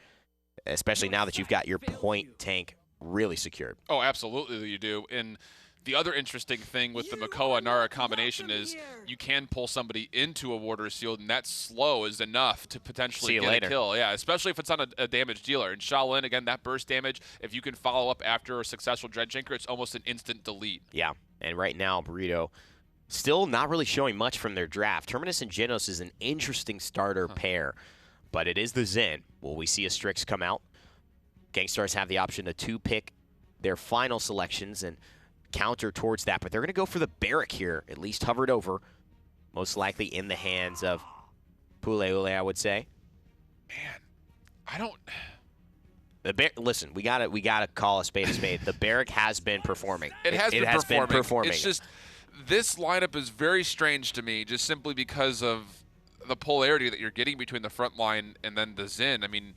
especially now that you've got your point tank really secured. Oh, absolutely you do. And the other interesting thing with the Makoa-Inara combination is you can pull somebody into a Warder's Shield, and that slow is enough to potentially get a kill. Yeah, especially if it's on a damage dealer. And Shaolin, again, that burst damage, if you can follow up after a successful Dredge Anchor, it's almost an instant delete. Yeah, and right now, Burrito still not really showing much from their draft. Terminus and Genos is an interesting starter pair, but it is the Zen. Will we see a Strix come out? Gankstars have the option to two-pick their final selections and counter towards that, but they're going to go for the Barrack here, at least hovered over, most likely in the hands of Pule, I would say. Man, I don't... Listen, we gotta call a spade a spade. The Barrack has been performing. It has been performing. It's just... This lineup is very strange to me, just simply because of the polarity that you're getting between the front line and then the Zen. I mean,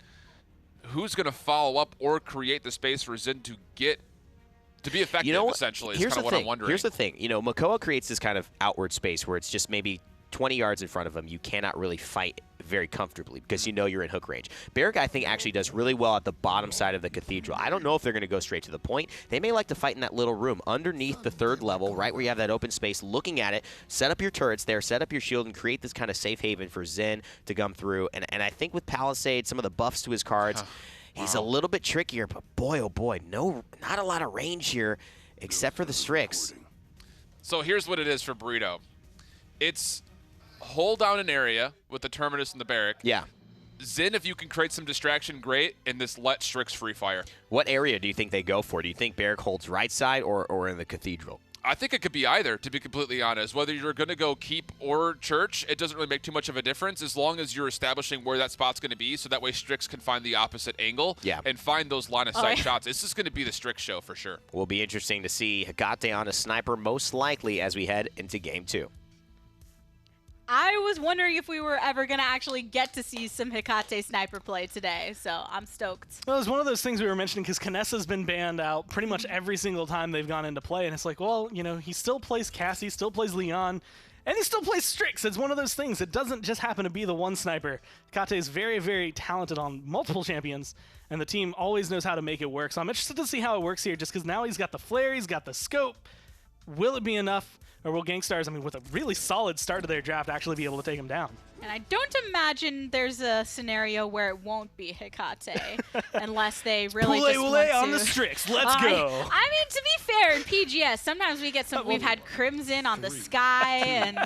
who's going to follow up or create the space for Zen to be effective, essentially, is kind of what I'm wondering. Here's the thing. Makoa creates this kind of outward space where it's just maybe 20 yards in front of him. You cannot really fight very comfortably because you know you're in hook range. Barrick, I think, actually does really well at the bottom side of the Cathedral. I don't know if they're going to go straight to the point. They may like to fight in that little room underneath the 3rd level, right where you have that open space, looking at it, set up your turrets there, set up your shield, and create this kind of safe haven for Zen to come through. And I think with Palisade, some of the buffs to his cards, he's a little bit trickier, but boy, oh boy, not a lot of range here except for the Strix. So here's what it is for Burrito. It's hold down an area with the Terminus and the Barrack. Yeah. Zen, if you can create some distraction, great, and this let Strix free fire. What area do you think they go for? Do you think Barrack holds right side or in the Cathedral? I think it could be either, to be completely honest. Whether you're going to go keep or church, it doesn't really make too much of a difference as long as you're establishing where that spot's going to be so that way Strix can find the opposite angle and find those line of sight shots. This is going to be the Strix show for sure. Will be interesting to see Hecate on a sniper most likely as we head into Game 2. I was wondering if we were ever going to actually get to see some Hecate sniper play today, so I'm stoked. Well, it's one of those things we were mentioning because Kinessa's been banned out pretty much every single time they've gone into play, and it's like, well, you know, he still plays Cassie, still plays Leon, and he still plays Strix. It's one of those things. It doesn't just happen to be the one sniper. Hecate is very, very talented on multiple champions, and the team always knows how to make it work. So I'm interested to see how it works here just because now he's got the flare, he's got the scope. Will it be enough? Or will Gankstars, I mean, with a really solid start to their draft, actually be able to take him down? And I don't imagine there's a scenario where it won't be Hecate unless they really just want to. On the Strix. Let's go. I mean, to be fair, in PGS, sometimes we get some. We've had Crimson on the Sky and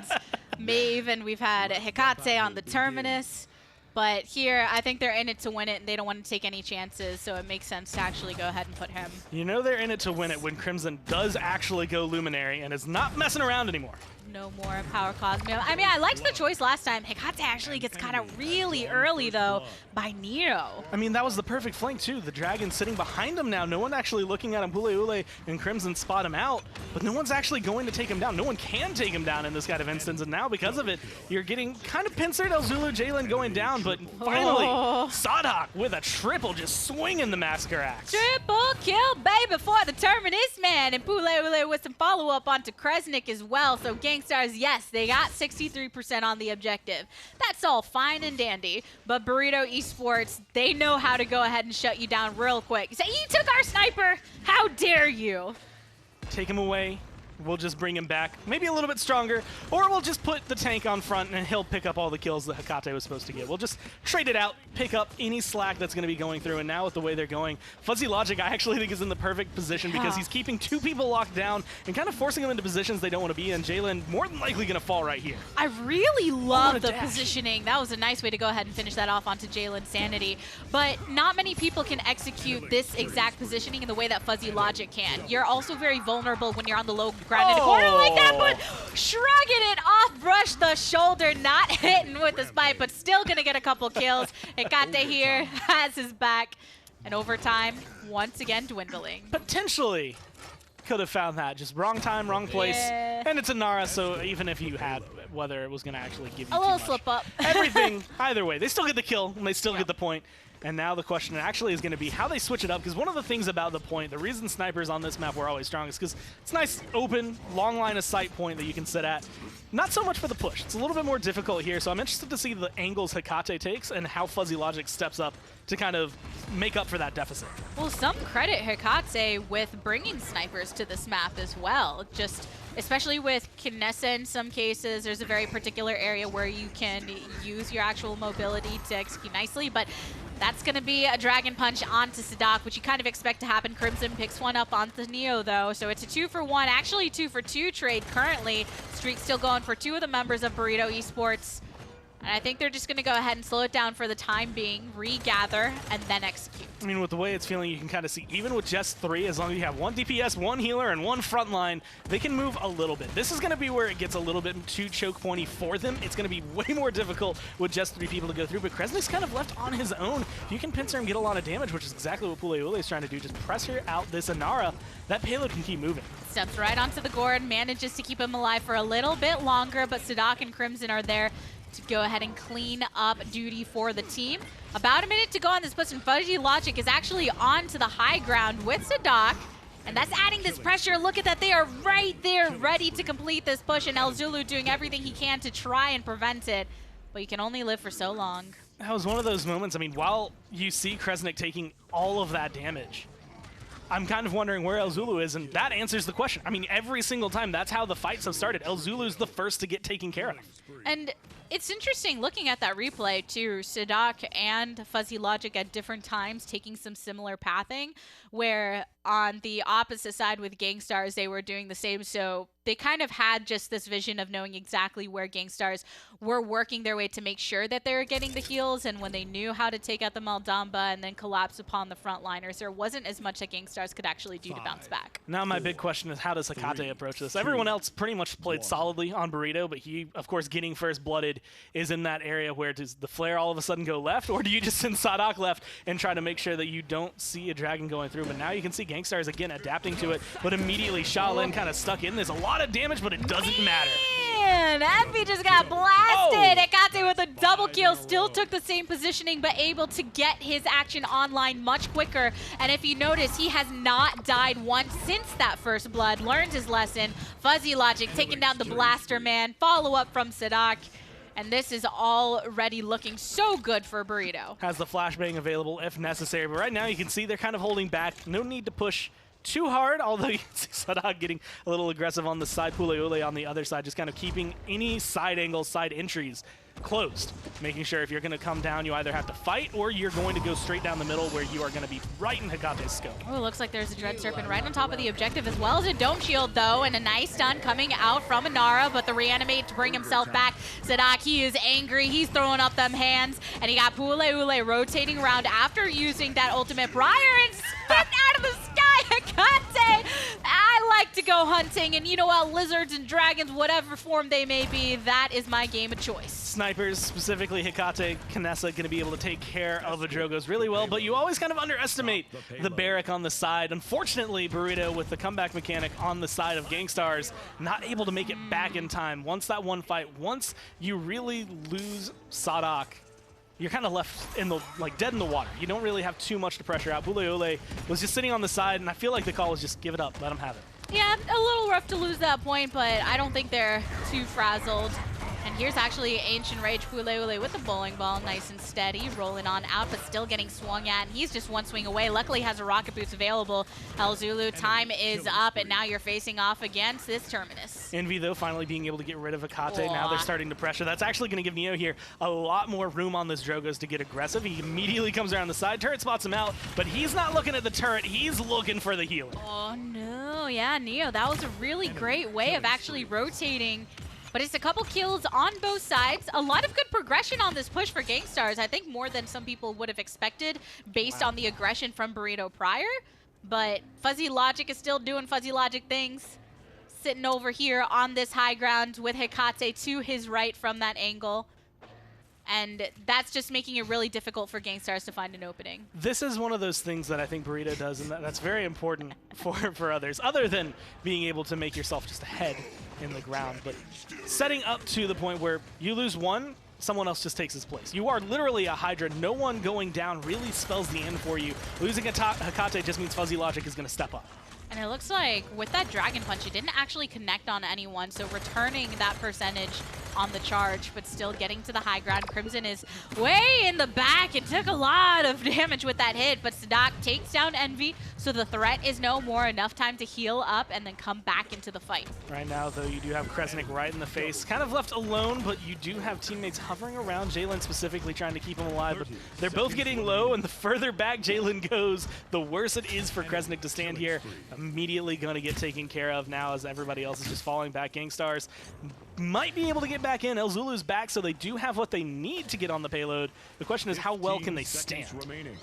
Maeve, and we've had Hecate on the Terminus. But here, I think they're in it to win it, and they don't want to take any chances, so it makes sense to actually go ahead and put him. You know they're in it to win it when Crimson does actually go Luminary and is not messing around anymore. No more Power Cosmio. I mean, I liked the choice last time. Hecate actually gets kind of really early, though, by Nero. I mean, that was the perfect flank, too. The Dragon sitting behind him now. No one actually looking at him. Ule and Crimson spot him out, but no one's actually going to take him down. No one can take him down in this kind of instance, and now because of it, you're getting kind of pincered. Elzulu, Jalen going down, but finally, Sadak with a triple just swinging the Massacre Axe. Triple kill, baby, for the Terminus man, and Ule with some follow-up onto Kresnik as well, so Gankstars, yes, they got 63% on the objective. That's all fine and dandy, but Burrito Esports, they know how to go ahead and shut you down real quick. You say, you took our sniper, how dare you? Take him away. We'll just bring him back, maybe a little bit stronger, or we'll just put the tank on front and he'll pick up all the kills that Hecate was supposed to get. We'll just trade it out, pick up any slack that's going to be going through, and now with the way they're going, Fuzzy Logic I actually think is in the perfect position because he's keeping 2 people locked down and kind of forcing them into positions they don't want to be in. Jalen more than likely going to fall right here. I really love the positioning. That was a nice way to go ahead and finish that off onto Jalen's Sanity, but not many people can execute this exact positioning in the way that Fuzzy Logic can. You're also very vulnerable when you're on the low ground in a corner like that, but shrugging it off, brush the shoulder, not hitting with the spike, but still gonna get a couple kills. Hecate here has his back, and overtime once again dwindling. Potentially could have found that, just wrong time, wrong place, and it's a Nara, so even if you had whether it was gonna actually give you a little too much. slip up. Everything, either way, they still get the kill and they still get the point. And now the question actually is going to be how they switch it up, because one of the things about the point, the reason snipers on this map were always strong is because it's nice, open, long line of sight point that you can sit at. Not so much for the push. It's a little bit more difficult here, so I'm interested to see the angles Hecate takes and how Fuzzy Logic steps up to kind of make up for that deficit. Well, some credit Hecate with bringing snipers to this map as well. Just especially with Kinessa in some cases, there's a very particular area where you can use your actual mobility to execute nicely, but that's going to be a Dragon Punch onto Sadak, which you kind of expect to happen. Crimson picks one up onto Neo, though, so it's a 2-for-1, actually 2-for-2 trade currently. Streak still going for 2 of the members of Burrito Esports. And I think they're just going to go ahead and slow it down for the time being, regather, and then execute. I mean, with the way it's feeling, you can kind of see, even with just 3, as long as you have 1 DPS, 1 healer, and 1 frontline, they can move a little bit. This is going to be where it gets a little bit too choke pointy for them. It's going to be way more difficult with just 3 people to go through, but Kresnik's kind of left on his own. If you can pincer him, get a lot of damage, which is exactly what Ule is trying to do, just pressure out this Inara, that payload can keep moving. Steps right onto the gourd, manages to keep him alive for a little bit longer, but Sadak and Crimson are there to go ahead and clean up duty for the team. About a minute to go on this push, and Fuzzy Logic is actually on to the high ground with Sadak, and that's adding this pressure. Look at that, they are right there ready to complete this push, and Elzulu doing everything he can to try and prevent it. but you can only live for so long. That was one of those moments. I mean, while you see Kresnik taking all of that damage, I'm kind of wondering where Elzulu is, and that answers the question. I mean, every single time, that's how the fights have started. Elzulu's the first to get taken care of. And it's interesting looking at that replay too. Sadak and Fuzzy Logic at different times taking some similar pathing, where on the opposite side with Gankstars, they were doing the same. So they kind of had just this vision of knowing exactly where Gankstars were working their way to make sure that they were getting the heals, and when they knew how to take out the Maldamba and then collapse upon the frontliners, there wasn't as much that Gankstars could actually do to bounce back. Now my big question is, how does Hekate approach this? Everyone else pretty much played solidly on Burrito, but he, of course, getting first blooded is in that area where does the flare all of a sudden go left, or do you just send Sadak left and try to make sure that you don't see a dragon going through? But now you can see Gankstars again adapting to it, but immediately Shaolin kind of stuck in. There's a lot of damage, but it doesn't matter. Man, Envy just got blasted. Hekate with a double kill, still took the same positioning, but able to get his action online much quicker. And if you notice, he has not died once since that first blood. Learned his lesson. Fuzzy Logic taking down the Blaster Man. Follow up from Sadak. And this is already looking so good for Burrito. Has the flashbang available if necessary, but right now you can see they're kind of holding back. No need to push too hard, although you can see Sadak getting a little aggressive on the side, Puleule on the other side, just kind of keeping any side angles, side entries closed, making sure if you're going to come down, you either have to fight or you're going to go straight down the middle where you are going to be right in Hekate's scope. Oh, looks like there's a Dread Serpent right on top of the objective, as well as a Dome Shield, though, and a nice stun coming out from Inara, but the reanimate to bring himself back. Sadak, he is angry. He's throwing up them hands, and he got Puleule rotating around after using that ultimate Briar and spit out of the sky. Hekate, I like to go hunting, and you know what? Lizards and dragons, whatever form they may be, that is my game of choice. Snipers, specifically Hekate, Knessa, going to be able to take care of the Drogos really well, but you always kind of underestimate the Barrack on the side. Unfortunately, Burrito, with the comeback mechanic on the side of Gankstars, not able to make it back in time. Once that one fight, once you really lose Sadak, you're kind of left in the dead in the water. You don't really have too much to pressure out. Puleule was just sitting on the side, and I feel like the call was just give it up, let him have it. Yeah, a little rough to lose that point, but I don't think they're too frazzled. And here's actually Ancient Rage Puleule with the bowling ball, nice and steady, rolling on out, but still getting swung at. And he's just one swing away. Luckily has a rocket boots available. Elzulu, time is up, and now you're facing off against this Terminus. Envy, though, finally being able to get rid of Hekate. Now they're starting to pressure. That's actually going to give Neo here a lot more room on this Drogos to get aggressive. He immediately comes around the side. Turret spots him out, but he's not looking at the turret. He's looking for the healer. Oh, no. Yeah, Neo, that was a really great way of actually rotating. But it's a couple kills on both sides. A lot of good progression on this push for Gankstars. I think more than some people would have expected based on the aggression from Burrito prior. But Fuzzy Logic is still doing Fuzzy Logic things. Sitting over here on this high ground with Hekate to his right from that angle. And that's just making it really difficult for Gankstars to find an opening. This is one of those things that I think Burrito does, and that's very important for others, other than being able to make yourself just ahead in the ground. But setting up to the point where you lose one, someone else just takes his place. You are literally a Hydra. No one going down really spells the end for you. Losing a Hekate just means Fuzzy Logic is going to step up. And it looks like with that Dragon Punch, it didn't actually connect on anyone, so returning that percentage on the charge, but still getting to the high ground. Crimson is way in the back. It took a lot of damage with that hit, but Sadak takes down Envy, so the threat is no more. Enough time to heal up and then come back into the fight. Right now, though, you do have Kresnik right in the face. Kind of left alone, but you do have teammates hovering around Jalen specifically trying to keep him alive. But they're both getting low, and the further back Jalen goes, the worse it is for Kresnik to stand here. Immediately going to get taken care of now as everybody else is just falling back. Gankstars might be able to get back in. Elzulu's back, so they do have what they need to get on the payload. The question is, how well can they stand?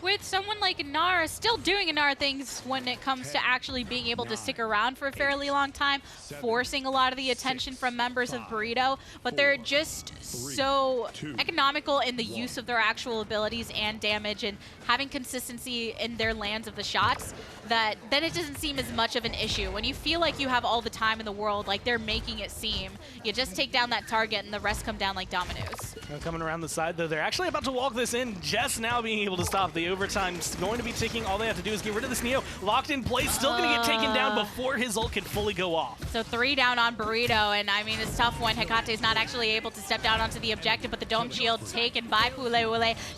With someone like Inara still doing Inara things when it comes to actually being able to stick around for a fairly long time, forcing a lot of the attention from members of Burrito, but they're just so economical in the use of their actual abilities and damage and having consistency in their lands of the shots that then it doesn't seem as much of an issue. When you feel like you have all the time in the world, like they're making it seem, you just take down that target and the rest come down like dominoes. Coming around the side, though, they're actually about to walk this in, just now being able to stop. The overtime's going to be ticking. All they have to do is get rid of this Neo. Locked in place, still going to get taken down before his ult can fully go off. So 3 down on Burrito, and I mean, it's tough when Hecate's not actually able to step down onto the objective, but the Dome Shield taken by Pule.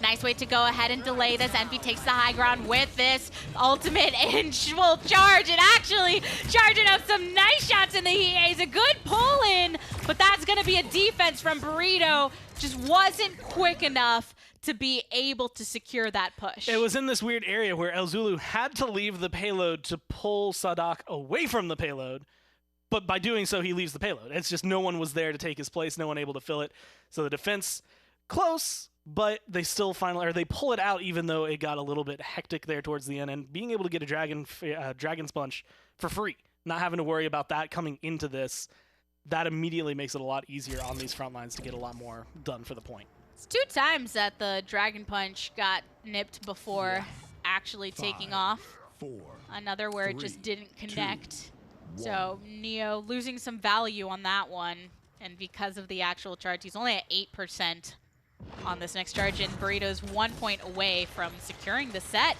Nice way to go ahead and delay this. Envy takes the high ground with this ultimate and will charge, and actually charging up some nice shots in the Heat. A good pull in, but that's going to be a defense from Burrito. Just wasn't quick enough to be able to secure that push. It was in this weird area where Elzulu had to leave the payload to pull Sadak away from the payload, but by doing so, he leaves the payload. It's just no one was there to take his place, no one able to fill it. So the defense, close, but they still they pull it out even though it got a little bit hectic there towards the end, and being able to get a Dragon Sponge for free, not having to worry about that coming into this, that immediately makes it a lot easier on these front lines to get a lot more done for the point. It's 2 times that the Dragon Punch got nipped before actually taking off. Another where it just didn't connect. So Neo losing some value on that one. And because of the actual charge, he's only at 8% on this next charge. And Burrito's 1 point away from securing the set.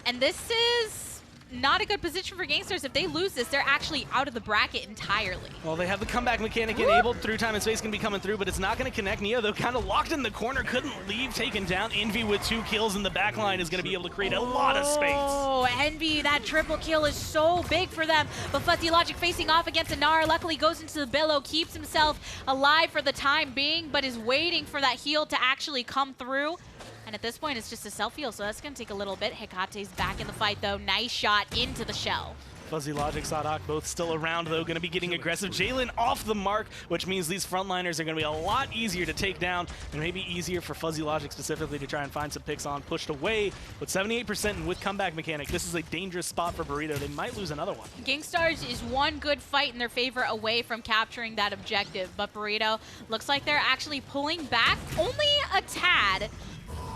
And this is not a good position for Gankstars. If they lose this, they're actually out of the bracket entirely. Well, they have the comeback mechanic enabled. Through time and space can be coming through, but it's not going to connect. Neo, though, kind of locked in the corner, couldn't leave, taken down. Envy with 2 kills in the back line is going to be able to create a lot of space. Oh, Envy, that triple kill is so big for them. But Fuzzy Logic facing off against Anar, luckily goes into the billow, keeps himself alive for the time being, but is waiting for that heal to actually come through. And at this point, it's just a self-heal, so that's going to take a little bit. Hecate's back in the fight, though. Nice shot into the shell. Fuzzy Logic, Sadak, both still around, though, going to be getting aggressive. Jalen off the mark, which means these frontliners are going to be a lot easier to take down, and maybe easier for Fuzzy Logic specifically to try and find some picks on. Pushed away with 78% and with comeback mechanic. This is a dangerous spot for Burrito. They might lose another one. Gankstars is one good fight in their favor away from capturing that objective, but Burrito looks like they're actually pulling back only a tad.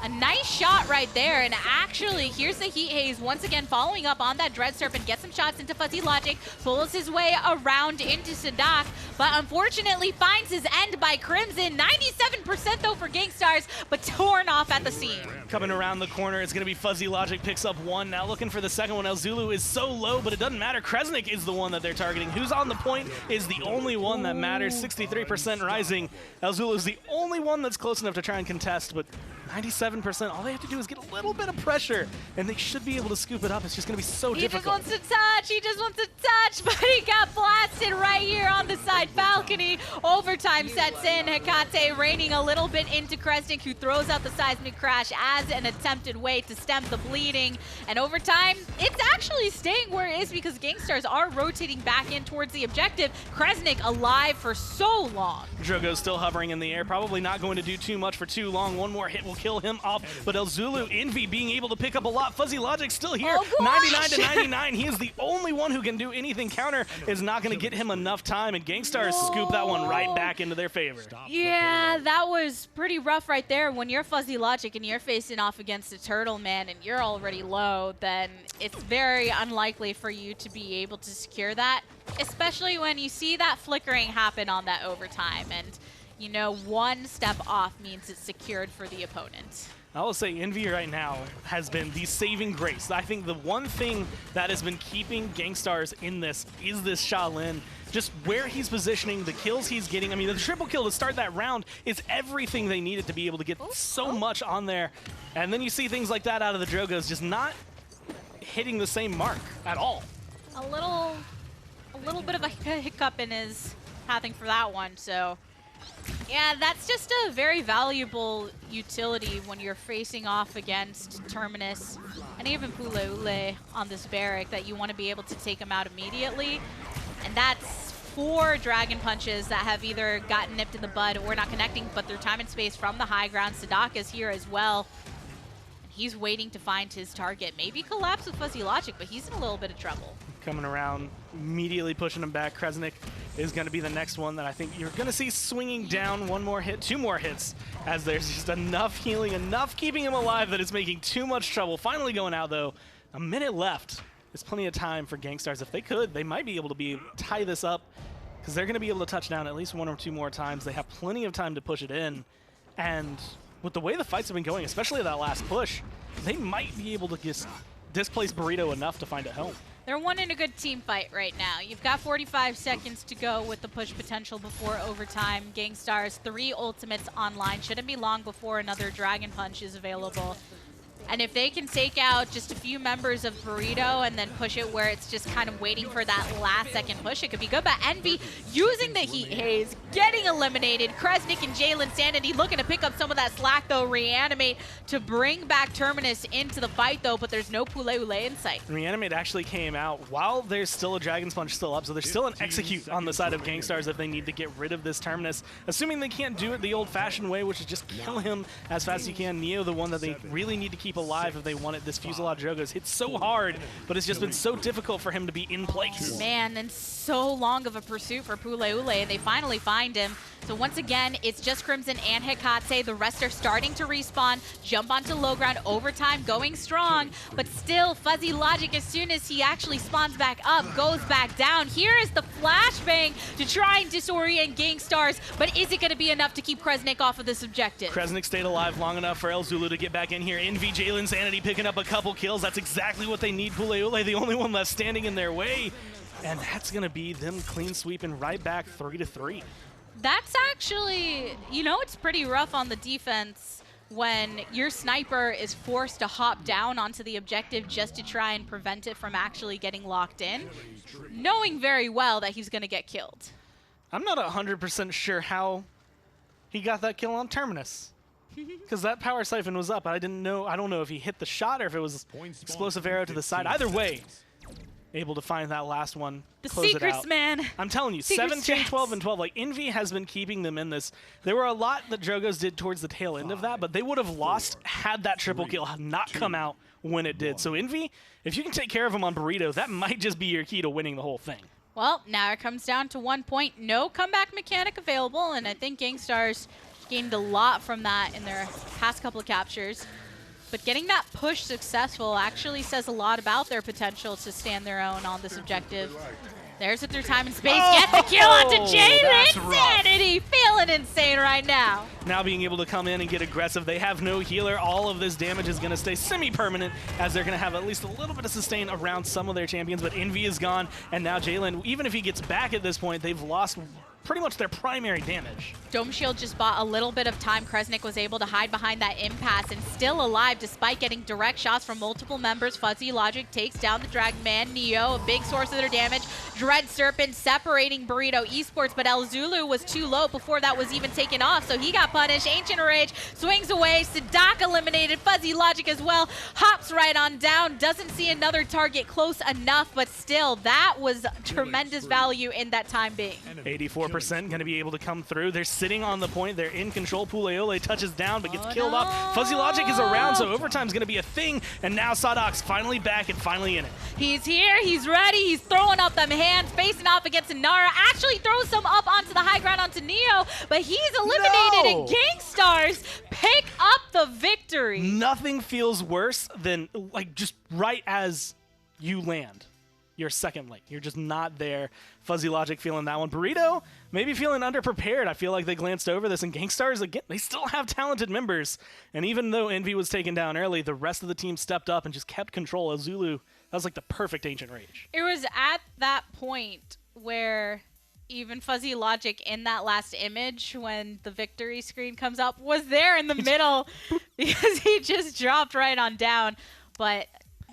A nice shot right there, and actually, here's the Heat Haze once again following up on that Dread Serpent, gets some shots into Fuzzy Logic, pulls his way around into Sadak, but unfortunately finds his end by Crimson. 97% though for Gankstars, but torn off at the seam. Coming around the corner, it's going to be Fuzzy Logic, picks up 1, now looking for the second one. Elzulu is so low, but it doesn't matter. Kresnik is the one that they're targeting. Who's on the point is the only one that matters. 63% rising. Elzulu is the only one that's close enough to try and contest, but 97%, all they have to do is get a little bit of pressure, and they should be able to scoop it up. It's just going to be so difficult. He just wants to touch, but he got blasted right here on the side balcony. Overtime sets in. Hecate raining a little bit into Kresnik, who throws out the seismic crash as an attempted way to stem the bleeding. And overtime, it's actually staying where it is because Gankstars are rotating back in towards the objective. Kresnik alive for so long. Drogo's still hovering in the air, probably not going to do too much for too long. One more hit will kill him off, but Elzulu, Envy being able to pick up a lot. Fuzzy Logic still here, 99 to 99. He is the only one who can do anything. Counter is not going to get him enough time, and Gankstars scoop that one right back into their favor. Yeah, that was pretty rough right there. When you're Fuzzy Logic and you're facing off against a Turtle Man and you're already low, then it's very unlikely for you to be able to secure that, especially when you see that flickering happen on that overtime. And you know, 1 step off means it's secured for the opponent. I will say Envy right now has been the saving grace. I think the one thing that has been keeping Gankstars in this is this Shaolin. Just where he's positioning, the kills he's getting. I mean, the triple kill to start that round is everything they needed to be able to get so much on there. And then you see things like that out of the Drogos just not hitting the same mark at all. A little bit of a hiccup in his pathing for that one, so yeah, that's just a very valuable utility when you're facing off against Terminus and even Pule Ule on this barrack, that you want to be able to take him out immediately. And that's 4 Dragon Punches that have either gotten nipped in the bud or not connecting, but through time and space from the high ground. Sadak is here as well. And he's waiting to find his target. Maybe collapse with Fuzzy Logic, but he's in a little bit of trouble. Coming around, immediately pushing him back. Kresnik is going to be the next one that I think you're going to see swinging down. 1 more hit, 2 more hits, as there's just enough healing, enough keeping him alive that it's making too much trouble. Finally going out, though. A minute left. There's plenty of time for Gankstars. If they could, they might be able to tie this up, because they're going to be able to touch down at least 1 or 2 more times. They have plenty of time to push it in. And with the way the fights have been going, especially that last push, they might be able to just displace Burrito enough to find a home. They're wanting a good team fight right now. You've got 45 seconds to go with the push potential before overtime. Gankstars, 3 ultimates online. Shouldn't be long before another Dragon Punch is available. And if they can take out just a few members of Burrito and then push it where it's just kind of waiting for that last second push, it could be good. But Envy using the Heat Haze, getting eliminated. Kresnik and Jalen Sanity looking to pick up some of that slack, though. Reanimate to bring back Terminus into the fight, though, but there's no Pule Ule in sight. Reanimate actually came out while there's still a Dragon's Punch still up, so there's still an execute on the side of Gankstars if they need to get rid of this Terminus. Assuming they can't do it the old-fashioned way, which is just kill him as fast as you can. Neo, the one that they really need to keep alive if they want it. This Fuselage Jogo's hit so hard, but it's just been so difficult for him to be in place. Man, and so long of a pursuit for Pule Ule, and they finally find him. So once again, it's just Crimson and Hekate. The rest are starting to respawn, jump onto low ground, overtime going strong, but still Fuzzy Logic, as soon as he actually spawns back up, goes back down. Here is the flashbang to try and disorient Gankstars, but is it going to be enough to keep Kresnik off of this objective? Kresnik stayed alive long enough for El Zulu to get back in here. Envy, Jalen Sanity picking up a couple kills. That's exactly what they need. Pule Ule, the only one left standing in their way. And that's going to be them clean sweeping right back 3-3. That's actually, you know, it's pretty rough on the defense when your sniper is forced to hop down onto the objective just to try and prevent it from actually getting locked in, knowing very well that he's going to get killed. I'm not 100% sure how he got that kill on Terminus. Because that power siphon was up. I don't know if he hit the shot or if it was explosive arrow to the side. Either way, able to find that last one. The close secrets, it out. man. I'm telling you, Secret 17, strats. 12, and 12. Like, Envy has been keeping them in this. There were a lot that Drogos did towards the tail end of that, but they would have lost had that triple kill not come out when it did. So Envy, if you can take care of them on Burrito, that might just be your key to winning the whole thing. Well, now it comes down to 1 point. No comeback mechanic available, and I think Gankstars gained a lot from that in their past couple of captures. But getting that push successful actually says a lot about their potential to stand their own on this objective. There's it through time and space. Get the kill onto Jalen Insanity. Feeling insane right now. Now being able to come in and get aggressive. They have no healer. All of this damage is going to stay semi-permanent as they're going to have at least a little bit of sustain around some of their champions. But Envy is gone, and now Jalen, even if he gets back at this point, they've lost pretty much their primary damage. Dome Shield just bought a little bit of time. Kresnik was able to hide behind that impasse and still alive despite getting direct shots from multiple members. Fuzzy Logic takes down the Dragon Man. Neo, a big source of their damage. Dread Serpent separating Burrito Esports, but El Zulu was too low before that was even taken off, so he got punished. Ancient Rage swings away. Sadak eliminated. Fuzzy Logic as well. Hops right on down. Doesn't see another target close enough, but still, that was tremendous value in that time being. 84% going to be able to come through. They're sitting on the point. They're in control. Pule Ule touches down but gets killed off. Fuzzy Logic is around, so overtime's going to be a thing. And now Sadok's finally back and finally in it. He's here. He's ready. He's throwing up them hands, facing off against Nara. Actually throws some up onto the high ground onto Neo, but he's eliminated and Gankstars pick up the victory. Nothing feels worse than like just right as you land your second link. You're just not there. Fuzzy Logic feeling that one. Burrito maybe feeling underprepared. I feel like they glanced over this, and Gankstars, again, they still have talented members. And even though Envy was taken down early, the rest of the team stepped up and just kept control of Zulu. That was like the perfect Ancient Rage. It was at that point where even Fuzzy Logic in that last image when the victory screen comes up was there in the middle because he just dropped right on down. But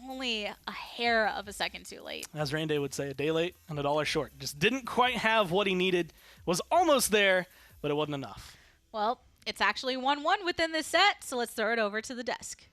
only a hair of a second too late. As Rainday would say, a day late and $1 short. Just didn't quite have what he needed. Was almost there, but it wasn't enough. Well, it's actually 1-1 within this set, so let's throw it over to the desk.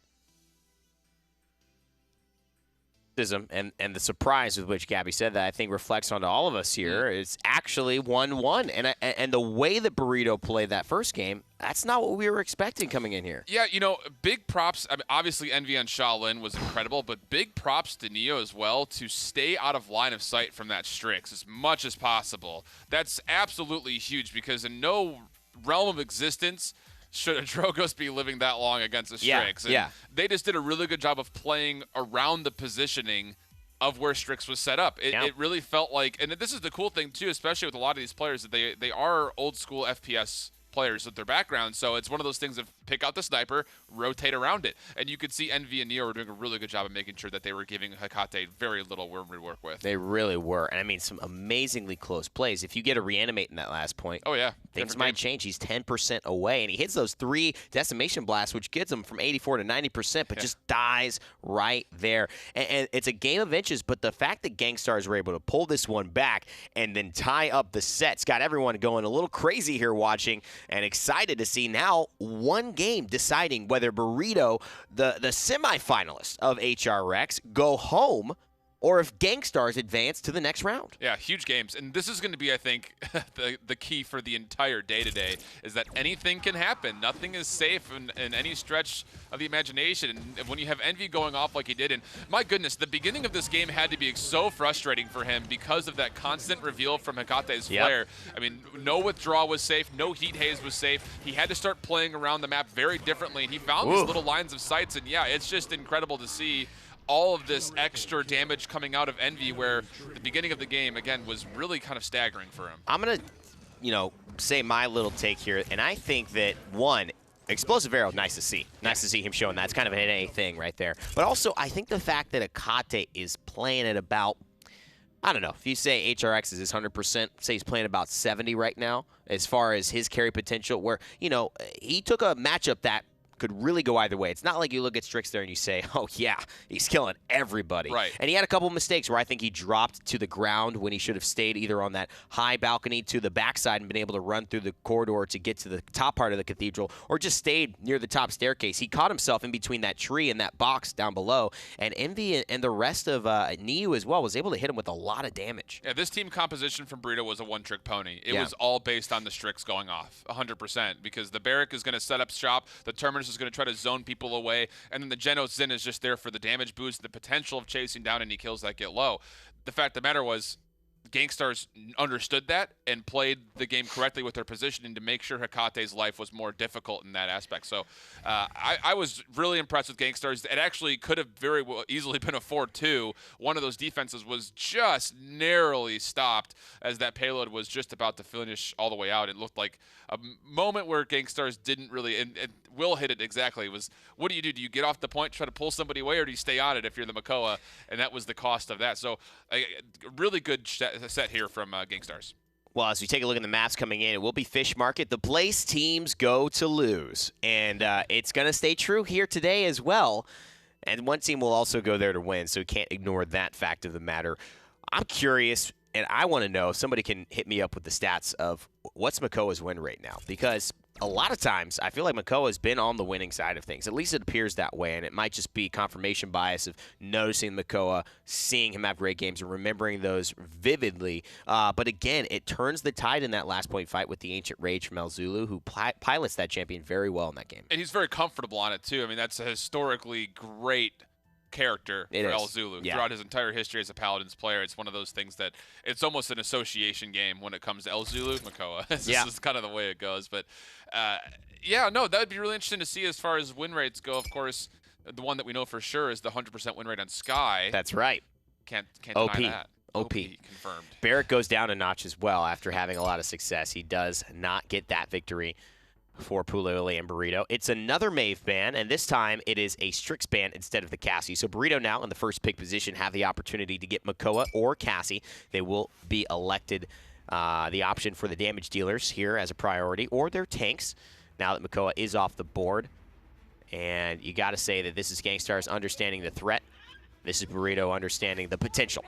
And the surprise with which Gabby said that, I think, reflects onto all of us here. It's actually 1-1. And the way that Burrito played that first game, that's not what we were expecting coming in here. Yeah, you know, big props. I mean, obviously, Envy on Shaolin was incredible, but big props to Neo as well to stay out of line of sight from that Strix as much as possible. That's absolutely huge because in no realm of existence should a Drogos be living that long against a Strix. Yeah. They just did a really good job of playing around the positioning of where Strix was set up. It really felt like, and this is the cool thing too, especially with a lot of these players, that they are old school FPS players with their background. So it's one of those things of pick out the sniper, rotate around it. And you could see Envy and Neo were doing a really good job of making sure that they were giving Hecate very little room to work with. They really were. And I mean, some amazingly close plays. If you get a reanimate in that last point, oh yeah, things might change. He's 10% away, and he hits those 3 decimation blasts, which gets him from 84 to 90%, but just dies right there. And it's a game of inches, but the fact that Gankstars were able to pull this one back and then tie up the sets got everyone going a little crazy here watching, and excited to see now one game deciding whether Burrito, the semifinalist of HRX, go home or if Gankstars advance to the next round. Yeah, huge games. And this is going to be, I think, the key for the entire day today is that anything can happen. Nothing is safe in any stretch of the imagination. And when you have Envy going off like he did, and my goodness, the beginning of this game had to be so frustrating for him because of that constant reveal from Hecate's flare. I mean, no withdrawal was safe, no heat haze was safe. He had to start playing around the map very differently, and he found these little lines of sights. And yeah, it's just incredible to see all of this extra damage coming out of Envy, where the beginning of the game, again, was really kind of staggering for him. I'm going to, say my little take here, and I think that, one, Explosive Arrow, nice to see. Nice to see him showing that. It's kind of an NA thing right there. But also, I think the fact that Hecate is playing at about, I don't know, if you say HRX is his 100%, say he's playing about 70 right now as far as his carry potential, where, he took a matchup that could really go either way. It's not like you look at Strix there and you say, oh, yeah, he's killing everybody. Right. And he had a couple of mistakes where I think he dropped to the ground when he should have stayed either on that high balcony to the backside and been able to run through the corridor to get to the top part of the cathedral, or just stayed near the top staircase. He caught himself in between that tree and that box down below, and Envy and the rest of Niu as well was able to hit him with a lot of damage. Yeah, this team composition from Burrito was a one-trick pony. It was all based on the Strix going off, 100%, because the Barrack is going to set up shop, the Terminus is going to try to zone people away, and then the Genos Zin is just there for the damage boost, the potential of chasing down any kills that get low. The fact of the matter was, Gankstars understood that and played the game correctly with their positioning to make sure Hecate's life was more difficult in that aspect. So I was really impressed with Gankstars. It actually could have very well easily been a 4-2. One of those defenses was just narrowly stopped as that payload was just about to finish all the way out. It looked like a moment where Gankstars didn't really, and Will hit it exactly, was what do? Do you get off the point, try to pull somebody away, or do you stay on it if you're the Makoa? And that was the cost of that. So a really good set here from Gankstars. Well, as we take a look at the maps coming in, it will be Fish Market. The place teams go to lose. And it's going to stay true here today as well. And one team will also go there to win, so we can't ignore that fact of the matter. I'm curious, and I want to know if somebody can hit me up with the stats of what's Makoa's win rate now. Because a lot of times, I feel like Makoa has been on the winning side of things. At least it appears that way, and it might just be confirmation bias of noticing Makoa, seeing him have great games, and remembering those vividly. But again, it turns the tide in that last point fight with the Ancient Rage from El Zulu, who pilots that champion very well in that game. And he's very comfortable on it, too. I mean, that's a historically great character for El Zulu throughout his entire history as a Paladins player. It's one of those things that it's almost an association game when it comes to El Zulu, Makoa. This is kind of the way it goes. But that would be really interesting to see as far as win rates go. Of course, the one that we know for sure is the 100% win rate on Sky. That's right. Can't deny that. OP confirmed. Barrack goes down a notch as well after having a lot of success. He does not get that victory for Pulele and Burrito. It's another Maeve ban, and this time it is a Strix ban instead of the Cassie. So Burrito now in the first pick position have the opportunity to get Makoa or Cassie. They will be elected the option for the damage dealers here as a priority, or their tanks, now that Makoa is off the board. And you got to say that this is Gankstars understanding the threat. This is Burrito understanding the potential.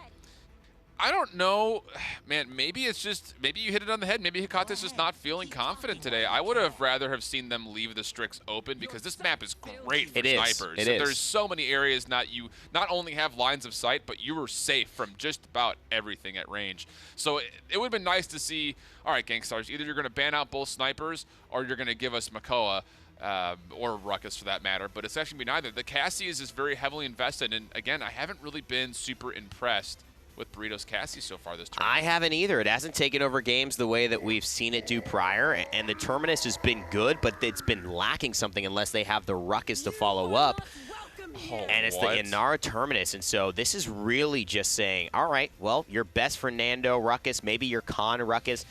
I don't know, man, maybe you hit it on the head. Maybe Hecate's just not feeling confident today. I would have rather have seen them leave the Strix open because this map is great for snipers. There's so many areas you not only have lines of sight, but you were safe from just about everything at range. So it would have been nice to see, all right, Gankstars, either you're going to ban out both snipers or you're going to give us Makoa. Or Ruckus for that matter, but it's actually been neither. The Cassie is just very heavily invested, and again, I haven't really been super impressed with Burrito's Cassie so far this tournament. I haven't either. It hasn't taken over games the way that we've seen it do prior, and the Terminus has been good, but it's been lacking something unless they have the Ruckus to follow up. And it's the Inara Terminus, and so this is really just saying, all right, well, your best Fernando Ruckus, maybe your Khan Ruckus.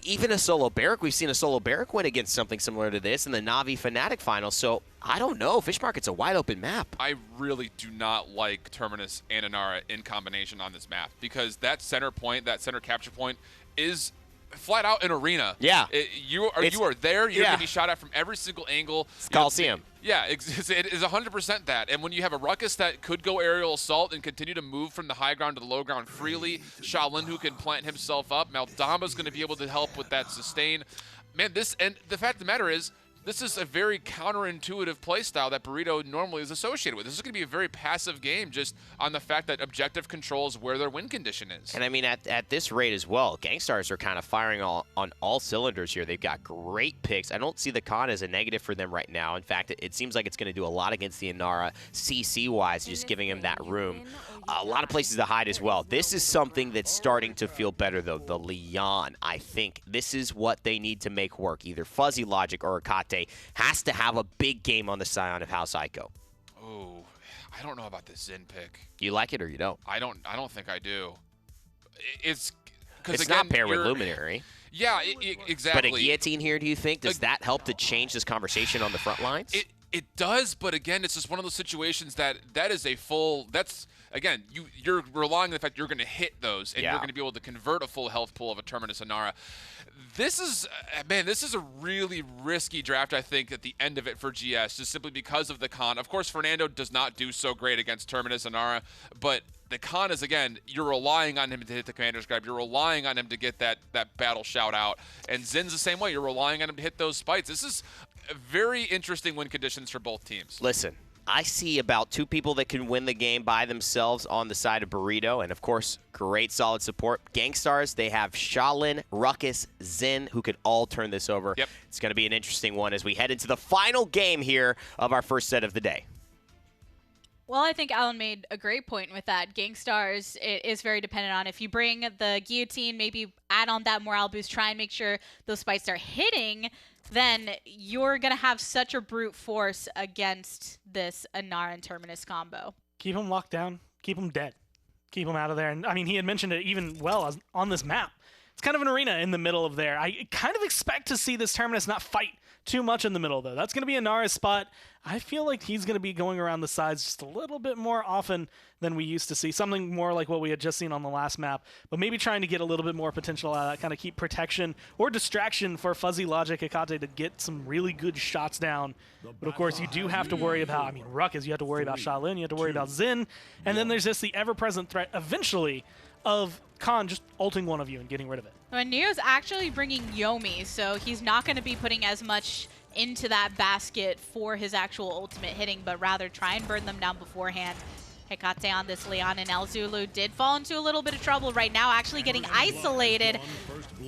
even a solo Barrack, we've seen a solo Barrack win against something similar to this in the Na'Vi Fnatic final. So I don't know. Fish Market's a wide open map. I really do not like Terminus and Inara in combination on this map because that center point, that center capture point, is flat out an arena. Yeah. You are there. You're going to be shot at from every single angle. It's Coliseum. Yeah, it is 100% that. And when you have a Ruckus that could go aerial assault and continue to move from the high ground to the low ground freely, Shaolin who can plant himself up, Maldama's going to be able to help with that sustain. Man, and the fact of the matter is, this is a very counterintuitive playstyle that Burrito normally is associated with. This is going to be a very passive game just on the fact that objective controls where their win condition is. And I mean, at this rate as well, Gankstars are kind of firing on all cylinders here. They've got great picks. I don't see the con as a negative for them right now. In fact, it seems like it's going to do a lot against the Inara CC-wise, just giving him that room. A lot of places to hide as well. This is something that's starting to feel better, though. The Leon, I think this is what they need to make work. Either Fuzzy Logic or Akate has to have a big game on the Scion of House Ico. Oh, I don't know about this Zen pick. You like it or you don't? I don't think I do. It's not paired with Luminary. Yeah, exactly. But a guillotine here, do you think? Does that help to change this conversation on the front lines? It does, but again, it's just one of those situations that is a full. That's again, you're relying on the fact you're going to hit those, and you're going to be able to convert a full health pool of a Terminus Inara. This is a really risky draft, I think, at the end of it for GS, just simply because of the con. Of course, Fernando does not do so great against Terminus Inara, but the con is, again, you're relying on him to hit the Commander's Grab. You're relying on him to get that battle shout out. And Zin's the same way. You're relying on him to hit those spites. This is very interesting win conditions for both teams. Listen, I see about 2 people that can win the game by themselves on the side of Burrito, and of course, great solid support. Gankstars, they have Shaolin, Ruckus, Zen, who could all turn this over. Yep. It's going to be an interesting one as we head into the final game here of our first set of the day. Well, I think Alan made a great point with that. Gankstars, it is very dependent on if you bring the guillotine, maybe add on that morale boost, try and make sure those spikes are hitting, then you're going to have such a brute force against this Inara and Terminus combo. Keep them locked down. Keep them dead. Keep them out of there. And I mean, he had mentioned it even well on this map. It's kind of an arena in the middle of there. I kind of expect to see this Terminus not fight too much in the middle, though. That's going to be Inara's spot. I feel like he's going to be going around the sides just a little bit more often than we used to see. Something more like what we had just seen on the last map, but maybe trying to get a little bit more potential out of that, kind of keep protection or distraction for Fuzzy Logic Akate to get some really good shots down. But of course, you do have to worry about, I mean, Ruckus, you have to worry about Shaolin, you have to worry about Zen, and then there's just the ever-present threat, eventually, of Khan just ulting one of you and getting rid of it. Well, Neo's actually bringing Yomi, so he's not going to be putting as much into that basket for his actual ultimate hitting, but rather try and burn them down beforehand. Hecate on this Leon, and El Zulu did fall into a little bit of trouble right now, actually getting isolated.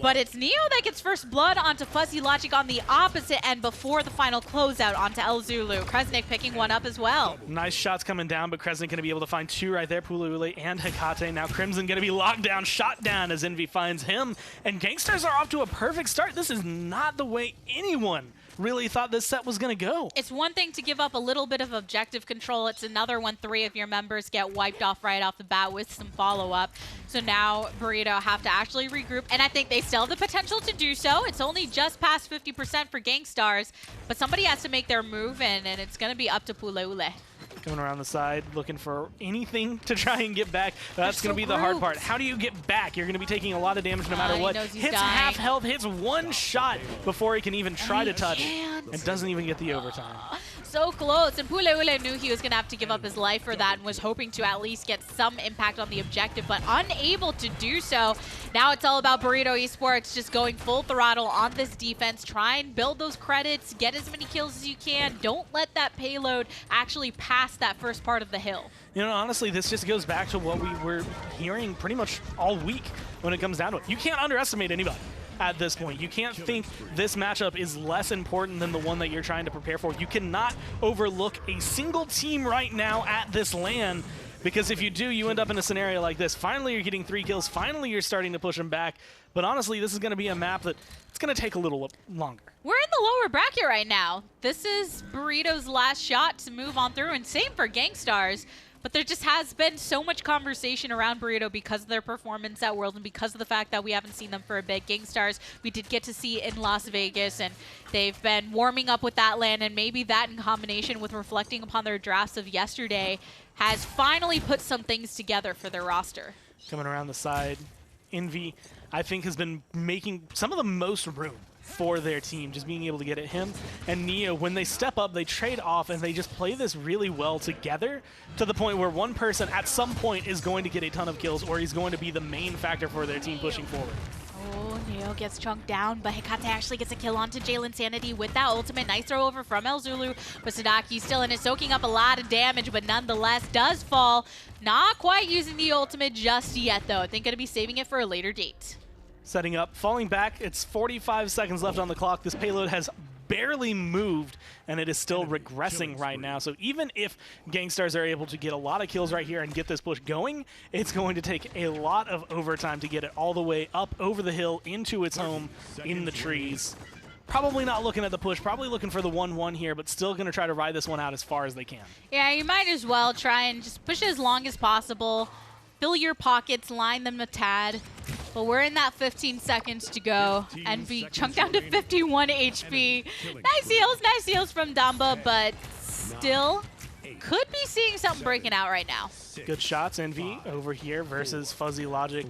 But it's Neo that gets first blood onto Fuzzy Logic on the opposite end before the final closeout onto El Zulu. Kresnik picking one up as well. Nice shots coming down, but Kresnik going to be able to find 2 right there, Puluule and Hecate. Now Crimson going to be locked down, shot down as Envy finds him. And Gankstars are off to a perfect start. This is not the way anyone really thought this set was going to go. It's one thing to give up a little bit of objective control. It's another when 3 of your members get wiped off right off the bat with some follow-up. So now Burrito have to actually regroup, and I think they still have the potential to do so. It's only just past 50% for Gankstars, but somebody has to make their move, and it's going to be up to Pulaule. Going around the side, looking for anything to try and get back. That's going to be the hard part. How do you get back? You're going to be taking a lot of damage no matter what. Hits half health, hits 1 shot before he can even try to touch, and doesn't even get the overtime. So close, and Pulaule knew he was going to have to give up his life for that and was hoping to at least get some impact on the objective, but unable to do so. Now it's all about Burrito Esports just going full throttle on this defense. Try and build those credits, get as many kills as you can. Don't let that payload actually pass that first part of the hill. You know, honestly, this just goes back to what we were hearing pretty much all week when it comes down to it. You can't underestimate anybody at this point. You can't think this matchup is less important than the one that you're trying to prepare for. You cannot overlook a single team right now at this LAN, because if you do, you end up in a scenario like this. Finally, you're getting 3 kills. Finally, you're starting to push them back. But honestly, this is going to be a map that it's going to take a little longer. We're in the lower bracket right now. This is Burrito's last shot to move on through, and same for Gankstars. But there just has been so much conversation around Burrito because of their performance at World and because of the fact that we haven't seen them for a bit. Gankstars, we did get to see in Las Vegas, and they've been warming up with that land, and maybe that in combination with reflecting upon their drafts of yesterday has finally put some things together for their roster. Coming around the side, Envy, I think, has been making some of the most room for their team, just being able to get at him. And Neo, when they step up, they trade off, and they just play this really well together to the point where one person at some point is going to get a ton of kills, or he's going to be the main factor for their team pushing forward. Oh, Neo gets chunked down, but Hecate actually gets a kill onto Jalen Sanity with that ultimate. Nice throw over from El Zulu, but Sadaki still in it, soaking up a lot of damage, but nonetheless does fall. Not quite using the ultimate just yet, though. I think going to be saving it for a later date. Setting up, falling back. It's 45 seconds left on the clock. This payload has barely moved, and it is still regressing right now. So even if Gankstars are able to get a lot of kills right here and get this push going, it's going to take a lot of overtime to get it all the way up over the hill into its home in the trees. Probably not looking at the push, probably looking for the 1-1 here, but still going to try to ride this one out as far as they can. Yeah, you might as well try and just push it as long as possible. Fill your pockets, line them a tad. But we're in that 15 seconds to go. Envy chunked down to 51 HP. Nice heals from Damba, but still could be seeing something breaking out right now. Good shots, Envy over here versus Fuzzy Logic.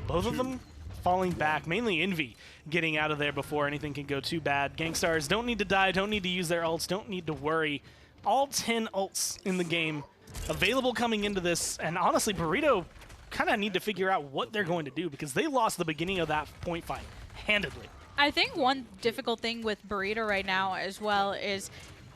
Both of them falling back, mainly Envy getting out of there before anything can go too bad. Gankstars don't need to die, don't need to use their ults, don't need to worry. All 10 ults in the game available coming into this, and honestly, Burrito kind of need to figure out what they're going to do because they lost the beginning of that point fight handedly. I think one difficult thing with Burrito right now as well is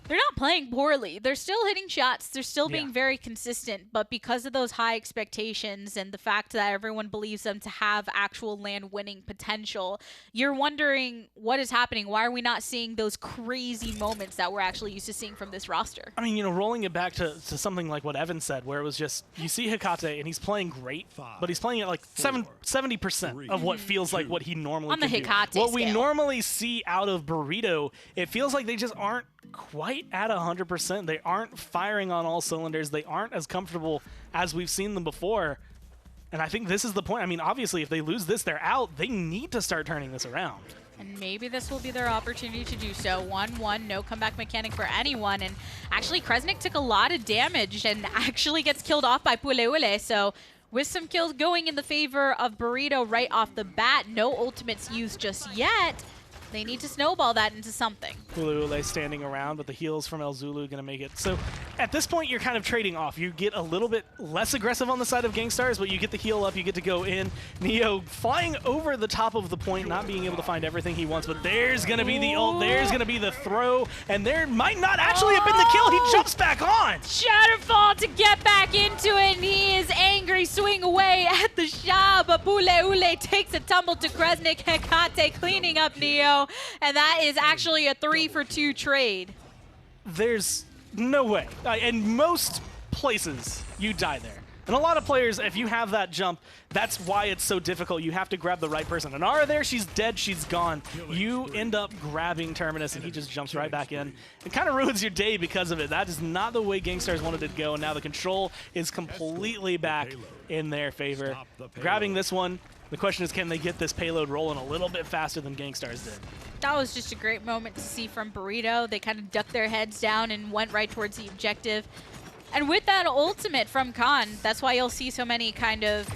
they're not playing poorly. They're still hitting shots. They're still being very consistent. But because of those high expectations and the fact that everyone believes them to have actual land-winning potential, you're wondering what is happening. Why are we not seeing those crazy moments that we're actually used to seeing from this roster? I mean, you know, rolling it back to something like what Evan said, where it was just, you see Hecate, and he's playing great, but he's playing at like 70% of what feels like what he normally on the can do. Hecate What we scale. normally see out of Burrito, it feels like they just aren't quite at 100%. They aren't firing on all cylinders. They aren't as comfortable as we've seen them before. And I think this is the point. I mean, obviously, if they lose this, they're out. They need to start turning this around. And maybe this will be their opportunity to do so. 1-1, no comeback mechanic for anyone. And actually, Kresnik took a lot of damage and actually gets killed off by Puleule. So with some kills going in the favor of Burrito right off the bat, no ultimates used just yet. They need to snowball that into something. Puleule standing around, but the heals from El Zulu going to make it. So at this point, you're kind of trading off. You get a little bit less aggressive on the side of Gankstars, but you get the heal up, you get to go in. Neo flying over the top of the point, not being able to find everything he wants, but there's going to be the ult, there's going to be the throw, and there might not actually have been the kill. He jumps back on. Shatterfall to get back into it, and he is angry, swing away at the shot, but Puleule takes a tumble to Kresnik. Hecate cleaning up Neo. And that is actually a 3-for-2 trade. There's no way. In most places, you die there. And a lot of players, if you have that jump, that's why it's so difficult. You have to grab the right person. And Ara there, she's dead, she's gone. You end up grabbing Terminus, and he just jumps right back in. It kind of ruins your day because of it. That is not the way Gankstars wanted it to go. And now the control is completely back in their favor. Grabbing this one. The question is, can they get this payload rolling a little bit faster than Gankstars did? That was just a great moment to see from Burrito. They kind of ducked their heads down and went right towards the objective. And with that ultimate from Khan, that's why you'll see so many kind of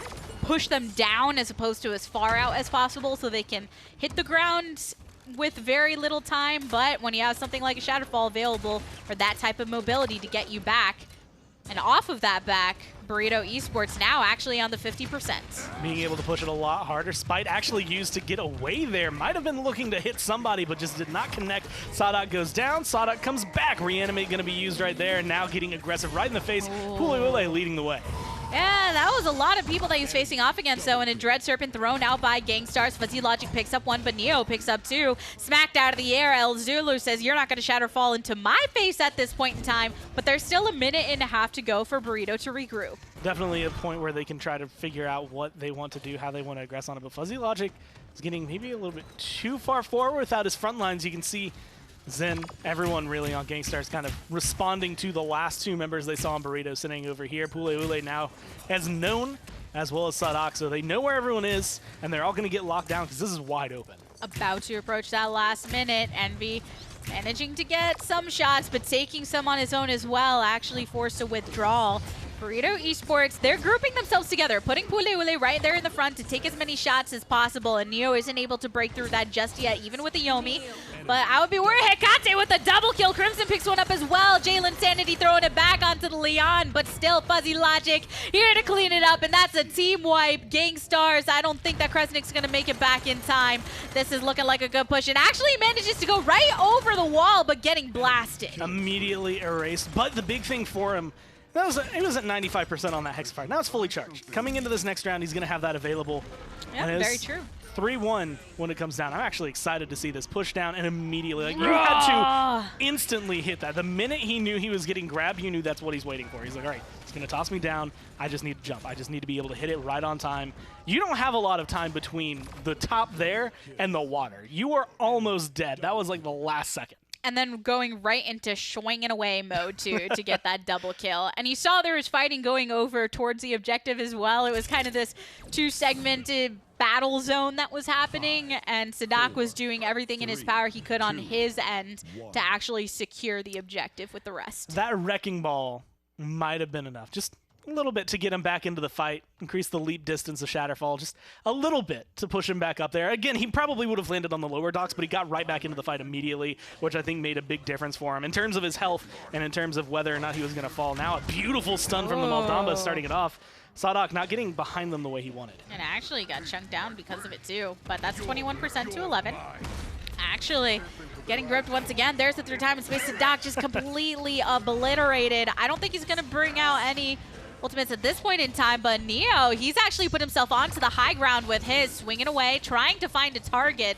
push them down as opposed to as far out as possible so they can hit the ground with very little time. But when you have something like a Shatterfall available or that type of mobility to get you back, and off of that back, Burrito Esports now actually on the 50%. Being able to push it a lot harder. Spite actually used to get away there. Might have been looking to hit somebody, but just did not connect. Sadak goes down. Sadak comes back. Reanimate going to be used right there. And now getting aggressive right in the face. Puleule leading the way. Yeah, that was a lot of people that he was facing off against, though, and a Dread Serpent thrown out by Gankstars. Fuzzy Logic picks up one, but Neo picks up two. Smacked out of the air, El Zulu says, you're not going to Shatterfall into my face at this point in time, but there's still a minute and a half to go for Burrito to regroup. Definitely a point where they can try to figure out what they want to do, how they want to aggress on it, but Fuzzy Logic is getting maybe a little bit too far forward without his front lines. You can see Zen, everyone really on Gankstars kind of responding to the last two members they saw on Burrito sitting over here. Pule Ule now as known as well as Sadak, so they know where everyone is, and they're all going to get locked down because this is wide open. About to approach that last minute. Envy managing to get some shots, but taking some on his own as well, actually forced a withdrawal. Burrito Esports, they're grouping themselves together, putting Pule Ule right there in the front to take as many shots as possible, and Neo isn't able to break through that just yet, even with the Yomi. But I would be worried. Hecate with a double kill. Crimson picks one up as well. Jalen Sanity throwing it back onto the Leon, but still Fuzzy Logic here to clean it up, and that's a team wipe. Gankstars, I don't think that Kresnik's going to make it back in time. This is looking like a good push, and actually manages to go right over the wall, but getting blasted. Immediately erased, but the big thing for him, it was at 95% on that Hexafire. Now it's fully charged. Coming into this next round, he's going to have that available. Yeah, very true. 3-1 when it comes down. I'm actually excited to see this push down and immediately, like, you had to instantly hit that. The minute he knew he was getting grabbed, you knew that's what he's waiting for. He's like, all right, he's going to toss me down. I just need to jump. I just need to be able to hit it right on time. You don't have a lot of time between the top there and the water. You are almost dead. That was like the last second. And then going right into swinging away mode to get that double kill. And you saw there was fighting going over towards the objective as well. It was kind of this two-segmented battle zone that was happening, and Sadak was doing everything in his power he could on his end to actually secure the objective with the rest. That wrecking ball might have been enough. Just a little bit to get him back into the fight, increase the leap distance of Shatterfall, just a little bit to push him back up there. Again, he probably would have landed on the lower docks, but he got right back into the fight immediately, which I think made a big difference for him in terms of his health and in terms of whether or not he was going to fall. Now a beautiful stun from the Maldamba starting it off. Sadak not getting behind them the way he wanted. And actually got chunked down because of it too, but that's 21% to 11. Actually getting gripped once again. There's the third time in space. Sadak just completely obliterated. I don't think he's going to bring out any ultimates at this point in time, but Neo, he's actually put himself onto the high ground with his, swinging away, trying to find a target,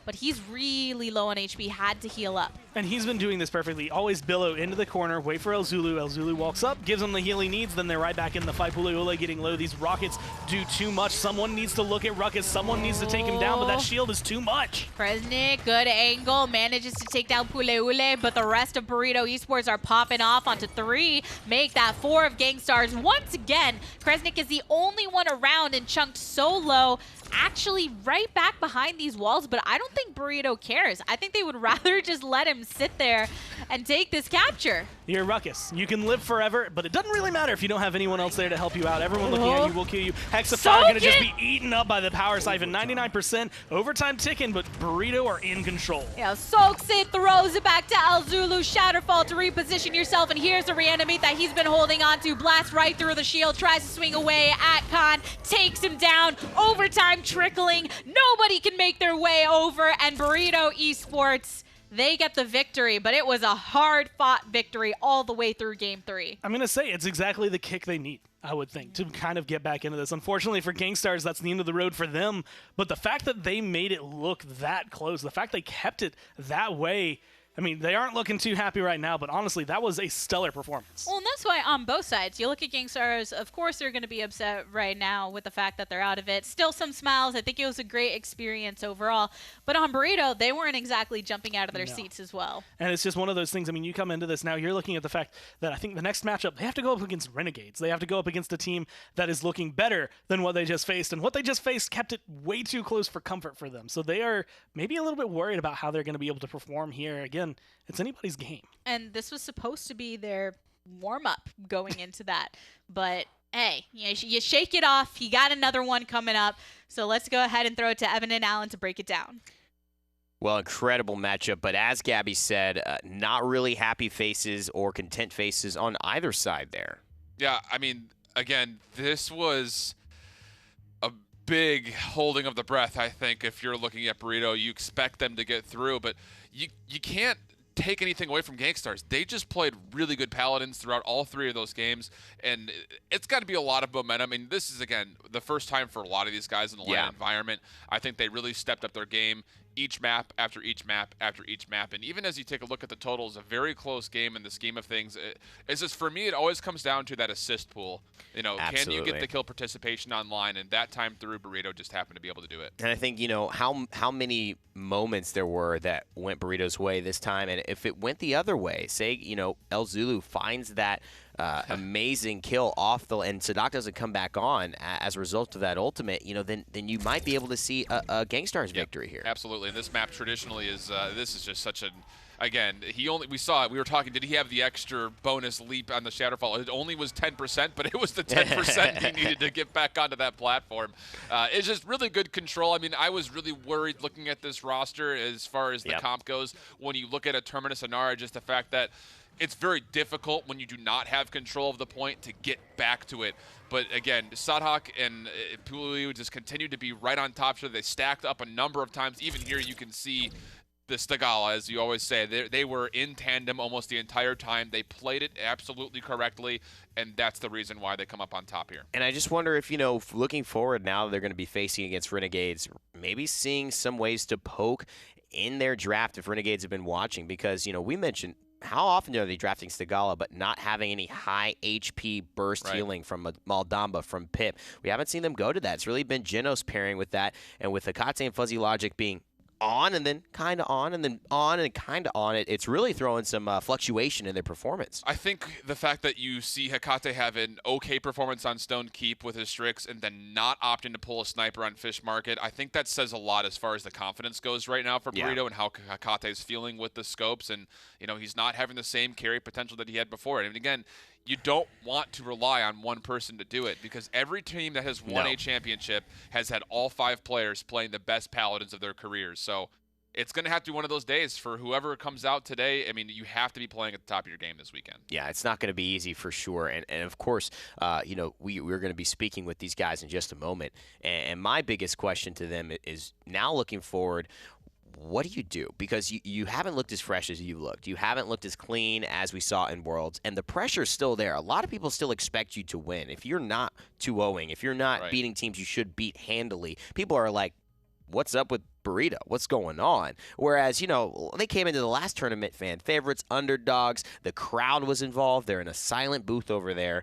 but he's really low on HP, had to heal up. And he's been doing this perfectly. Always billow into the corner, wait for El Zulu. El Zulu walks up, gives him the heal he needs, then they're right back in the fight. Pule Ule getting low. These rockets do too much. Someone needs to look at Ruckus. Someone needs to take him down, but that shield is too much. Kresnik, good angle, manages to take down Pule Ule, but the rest of Burrito Esports are popping off onto 3, make that 4 of Gankstars. Once again, Kresnik is the only one around and chunked so low, actually right back behind these walls, but I don't think Burrito cares. I think they would rather just let him sit there and take this capture. You're Ruckus. You can live forever, but it doesn't really matter if you don't have anyone else there to help you out. Everyone looking at you will kill you. Hexafire going to just be eaten up by the power siphon. 99%, overtime ticking, but Burrito are in control. Yeah, soaks it, throws it back to El Zulu. Shatterfall to reposition yourself, and here's the reanimate that he's been holding on to. Blast right through the shield, tries to swing away at Khan, takes him down. Overtime trickling. Nobody can make their way over, and Burrito Esports, they get the victory, but it was a hard-fought victory all the way through Game 3. I'm going to say it's exactly the kick they need, I would think, to kind of get back into this. Unfortunately for Gankstars, that's the end of the road for them, but the fact that they made it look that close, the fact they kept it that way, I mean, they aren't looking too happy right now, but honestly, that was a stellar performance. Well, and that's why on both sides, you look at Gankstars, of course they're going to be upset right now with the fact that they're out of it. Still some smiles. I think it was a great experience overall. But on Burrito, they weren't exactly jumping out of their seats as well. And it's just one of those things. I mean, you come into this now, you're looking at the fact that I think the next matchup, they have to go up against Renegades. They have to go up against a team that is looking better than what they just faced. And what they just faced kept it way too close for comfort for them. So they are maybe a little bit worried about how they're going to be able to perform here. Again, it's anybody's game. And this was supposed to be their warm-up going into that. But, hey, you shake it off. You got another one coming up. So let's go ahead and throw it to Evan and Alan to break it down. Well, incredible matchup. But as Gabby said, not really happy faces or content faces on either side there. Yeah, I mean, again, this was a big holding of the breath, I think, if you're looking at Burrito. You expect them to get through, but you can't take anything away from Gankstars. They just played really good Paladins throughout all 3 of those games, and it's got to be a lot of momentum. I mean, this is, again, the first time for a lot of these guys in the LAN environment. I think they really stepped up their game each map after each map after each map. And even as you take a look at the totals, a very close game in the scheme of things. It's just, for me, it always comes down to that assist pool. You know, can you get the kill participation online? And that time through, Burrito just happened to be able to do it. And I think, you know, how many moments there were that went Burrito's way this time. And if it went the other way, say, you know, El Zulu finds that amazing kill off the, and Sadak doesn't come back on as a result of that ultimate, you know, then you might be able to see a Gankstars victory here. Absolutely. And this map traditionally is, this is just such an, again, we saw it. We were talking, did he have the extra bonus leap on the Shatterfall? It only was 10%, but it was the 10% he needed to get back onto that platform. It's just really good control. I mean, I was really worried looking at this roster as far as the comp goes. When you look at a Terminus Inara, just the fact that it's very difficult when you do not have control of the point to get back to it. But again, Sadhak and Pulu just continued to be right on top. So they stacked up a number of times. Even here you can see the Stagala, as you always say. They were in tandem almost the entire time. They played it absolutely correctly, and that's the reason why they come up on top here. And I just wonder if, you know, looking forward now, they're going to be facing against Renegades, maybe seeing some ways to poke in their draft if Renegades have been watching. Because, you know, we mentioned, how often are they drafting Stagala but not having any high HP burst healing from Maldamba, from Pip? We haven't seen them go to that. It's really been Genos pairing with that, and with Hecate and Fuzzy Logic being on and then kind of on and then on and kind of on, it's really throwing some fluctuation in their performance. I think the fact that you see Hecate have an okay performance on Stone Keep with his Strix and then not opting to pull a sniper on Fish Market, I think that says a lot as far as the confidence goes right now for Burrito and how Hecate is feeling with the scopes. And, you know, he's not having the same carry potential that he had before. And again, you don't want to rely on one person to do it, because every team that has won a championship has had all 5 players playing the best Paladins of their careers. So it's going to have to be one of those days for whoever comes out today. I mean, you have to be playing at the top of your game this weekend. Yeah, it's not going to be easy for sure. And of course, you know, we're going to be speaking with these guys in just a moment. And my biggest question to them is, now looking forward, what do you do? Because you haven't looked as fresh as you looked. You haven't looked as clean as we saw in Worlds, and the pressure's still there. A lot of people still expect you to win. If you're not 2-0ing, if you're not beating teams you should beat handily, people are like, what's up with Burrito? What's going on? Whereas, you know, they came into the last tournament fan favorites, underdogs. The crowd was involved. They're in a silent booth over there.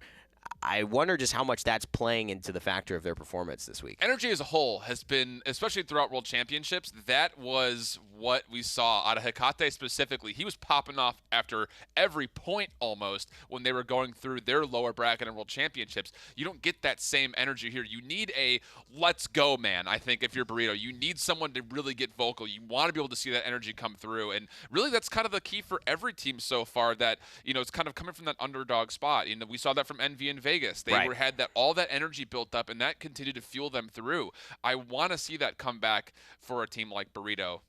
I wonder just how much that's playing into the factor of their performance this week. Energy as a whole has been, especially throughout World Championships, that was what we saw out of Hecate specifically. He was popping off after every point almost when they were going through their lower bracket in World Championships. You don't get that same energy here. You need a let's go man, I think, if you're Burrito. You need someone to really get vocal. You want to be able to see that energy come through. And really that's kind of the key for every team so far, that, you know, it's kind of coming from that underdog spot. You know, we saw that from Envy and Vegas. They had that, all that energy built up, and that continued to fuel them through. I want to see that come back for a team like Burrito.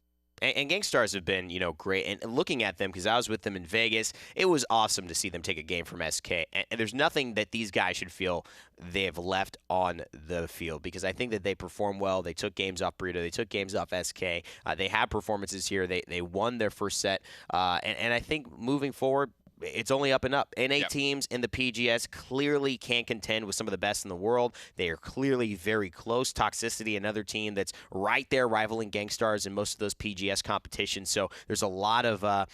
And Gankstars have been, you know, great. And looking at them, because I was with them in Vegas, it was awesome to see them take a game from SK. And there's nothing that these guys should feel they have left on the field, because I think that they perform well. They took games off Burrito. They took games off SK. They had performances here. They won their first set. And I think moving forward, it's only up and up. NA teams in the PGS clearly can contend with some of the best in the world. They are clearly very close. Toxicity, another team that's right there rivaling Gankstars in most of those PGS competitions. So there's a lot of, I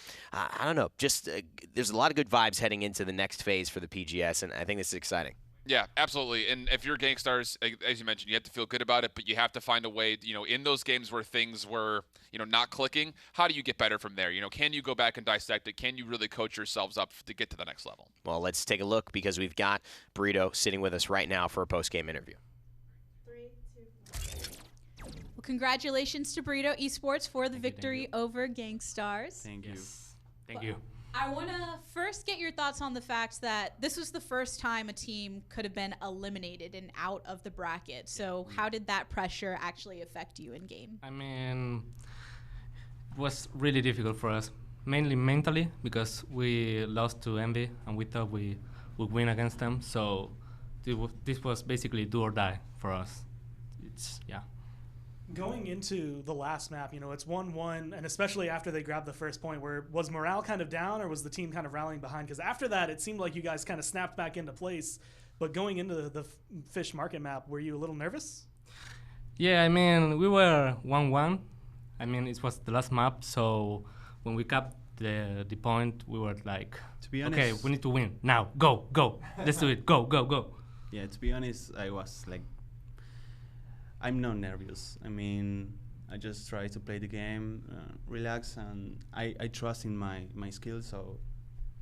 don't know, just there's a lot of good vibes heading into the next phase for the PGS, and I think this is exciting. Yeah, absolutely. And if you're Gankstars, as you mentioned, you have to feel good about it, but you have to find a way, you know, in those games where things were, you know, not clicking, how do you get better from there? You know, can you go back and dissect it? Can you really coach yourselves up to get to the next level? Well, let's take a look, because we've got Burrito sitting with us right now for a post-game interview. 3, 2, 1. Well, congratulations to Burrito Esports for the victory over Gankstars. Thank you. Thank you. I want to first get your thoughts on the fact that this was the first time a team could have been eliminated and out of the bracket. So how did that pressure actually affect you in game? I mean, it was really difficult for us, mainly mentally, because we lost to Envy and we thought we would win against them. So this was basically do or die for us. Going into the last map, you know, it's 1-1, and especially after they grabbed the first point, where was morale kind of down, or was the team kind of rallying behind? Because after that, it seemed like you guys kind of snapped back into place. But going into the Fish Market map, were you a little nervous? Yeah, I mean, we were 1-1, I mean, it was the last map, so when we capped the point, we were like, to be okay, honest, we need to win now. Go, let's do it. Go. Yeah, to be honest, I was like, I'm not nervous. I mean, I just try to play the game, relax, and I trust in my skills. So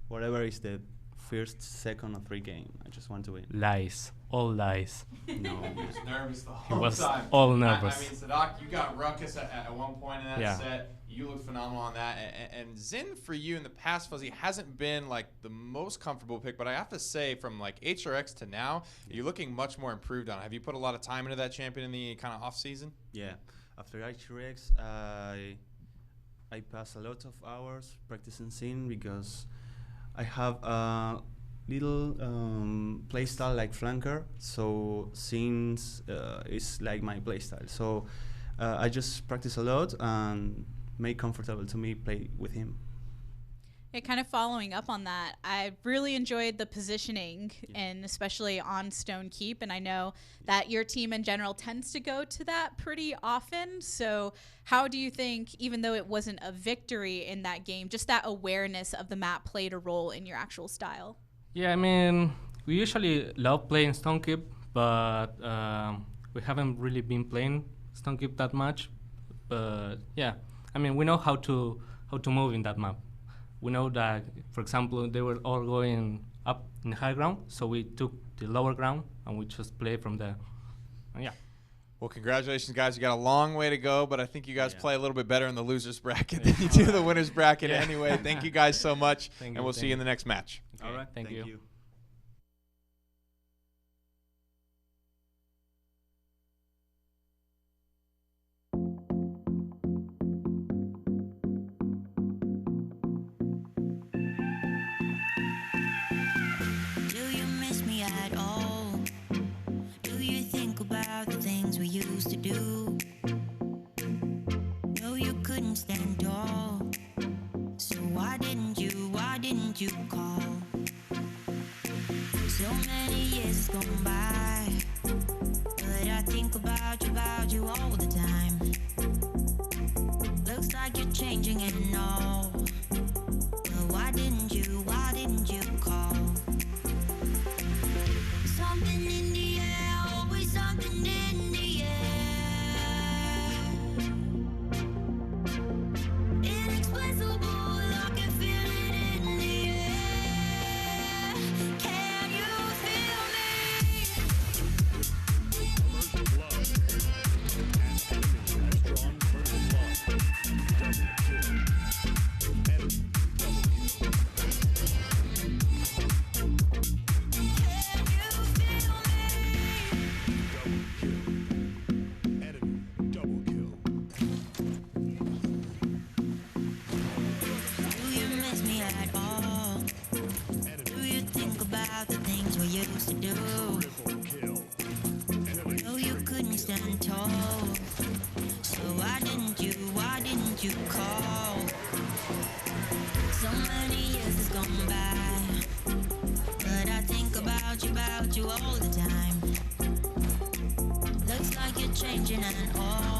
whatever is the first, second, or third game, I just want to win. Lies, all lies. No. He was nervous the He whole was time. all nervous. I mean, Sadak, you got Ruckus at one point in that Yeah. set. You looked phenomenal on that. And Zin, for you in the past, Fuzzy, hasn't been like the most comfortable pick. But I have to say, from like HRX to now, you're looking much more improved on it. Have you put a lot of time into that champion in the kind of off season? Yeah. After HRX, I pass a lot of hours practicing Sin because I have a little playstyle like flanker. So Sin's is like my playstyle. So I just practice a lot and make comfortable to me play with him. Yeah, kind of following up on that, I really enjoyed the positioning, and especially on Stone Keep, and I know that your team in general tends to go to that pretty often. So how do you think, even though it wasn't a victory in that game, just that awareness of the map played a role in your actual style? Yeah, I mean, we usually love playing Stone Keep, but we haven't really been playing Stone Keep that much. But yeah, I mean, we know how to move in that map. We know that, for example, they were all going up in the high ground, so we took the lower ground and we just play from there. And yeah. Well, congratulations, guys. You got a long way to go, but I think you guys play a little bit better in the losers bracket than you do the winners bracket anyway. Thank you guys so much, and we'll see you in the next match. Okay. All right. Thank you. We used to do. No, you couldn't stand tall. So why didn't you call? So many years has gone by, but I think about you all the time. Looks like you're changing and all. But why didn't you call? Something in the air, always something in the air. Inexplicable, I can feel it in the air. Can you feel me? Do you miss me at all? Do you think about the things we used to do? No, you couldn't stand tall. So why didn't you call? So many years has gone by, but I think about you all the time. Looks like you're changing and all.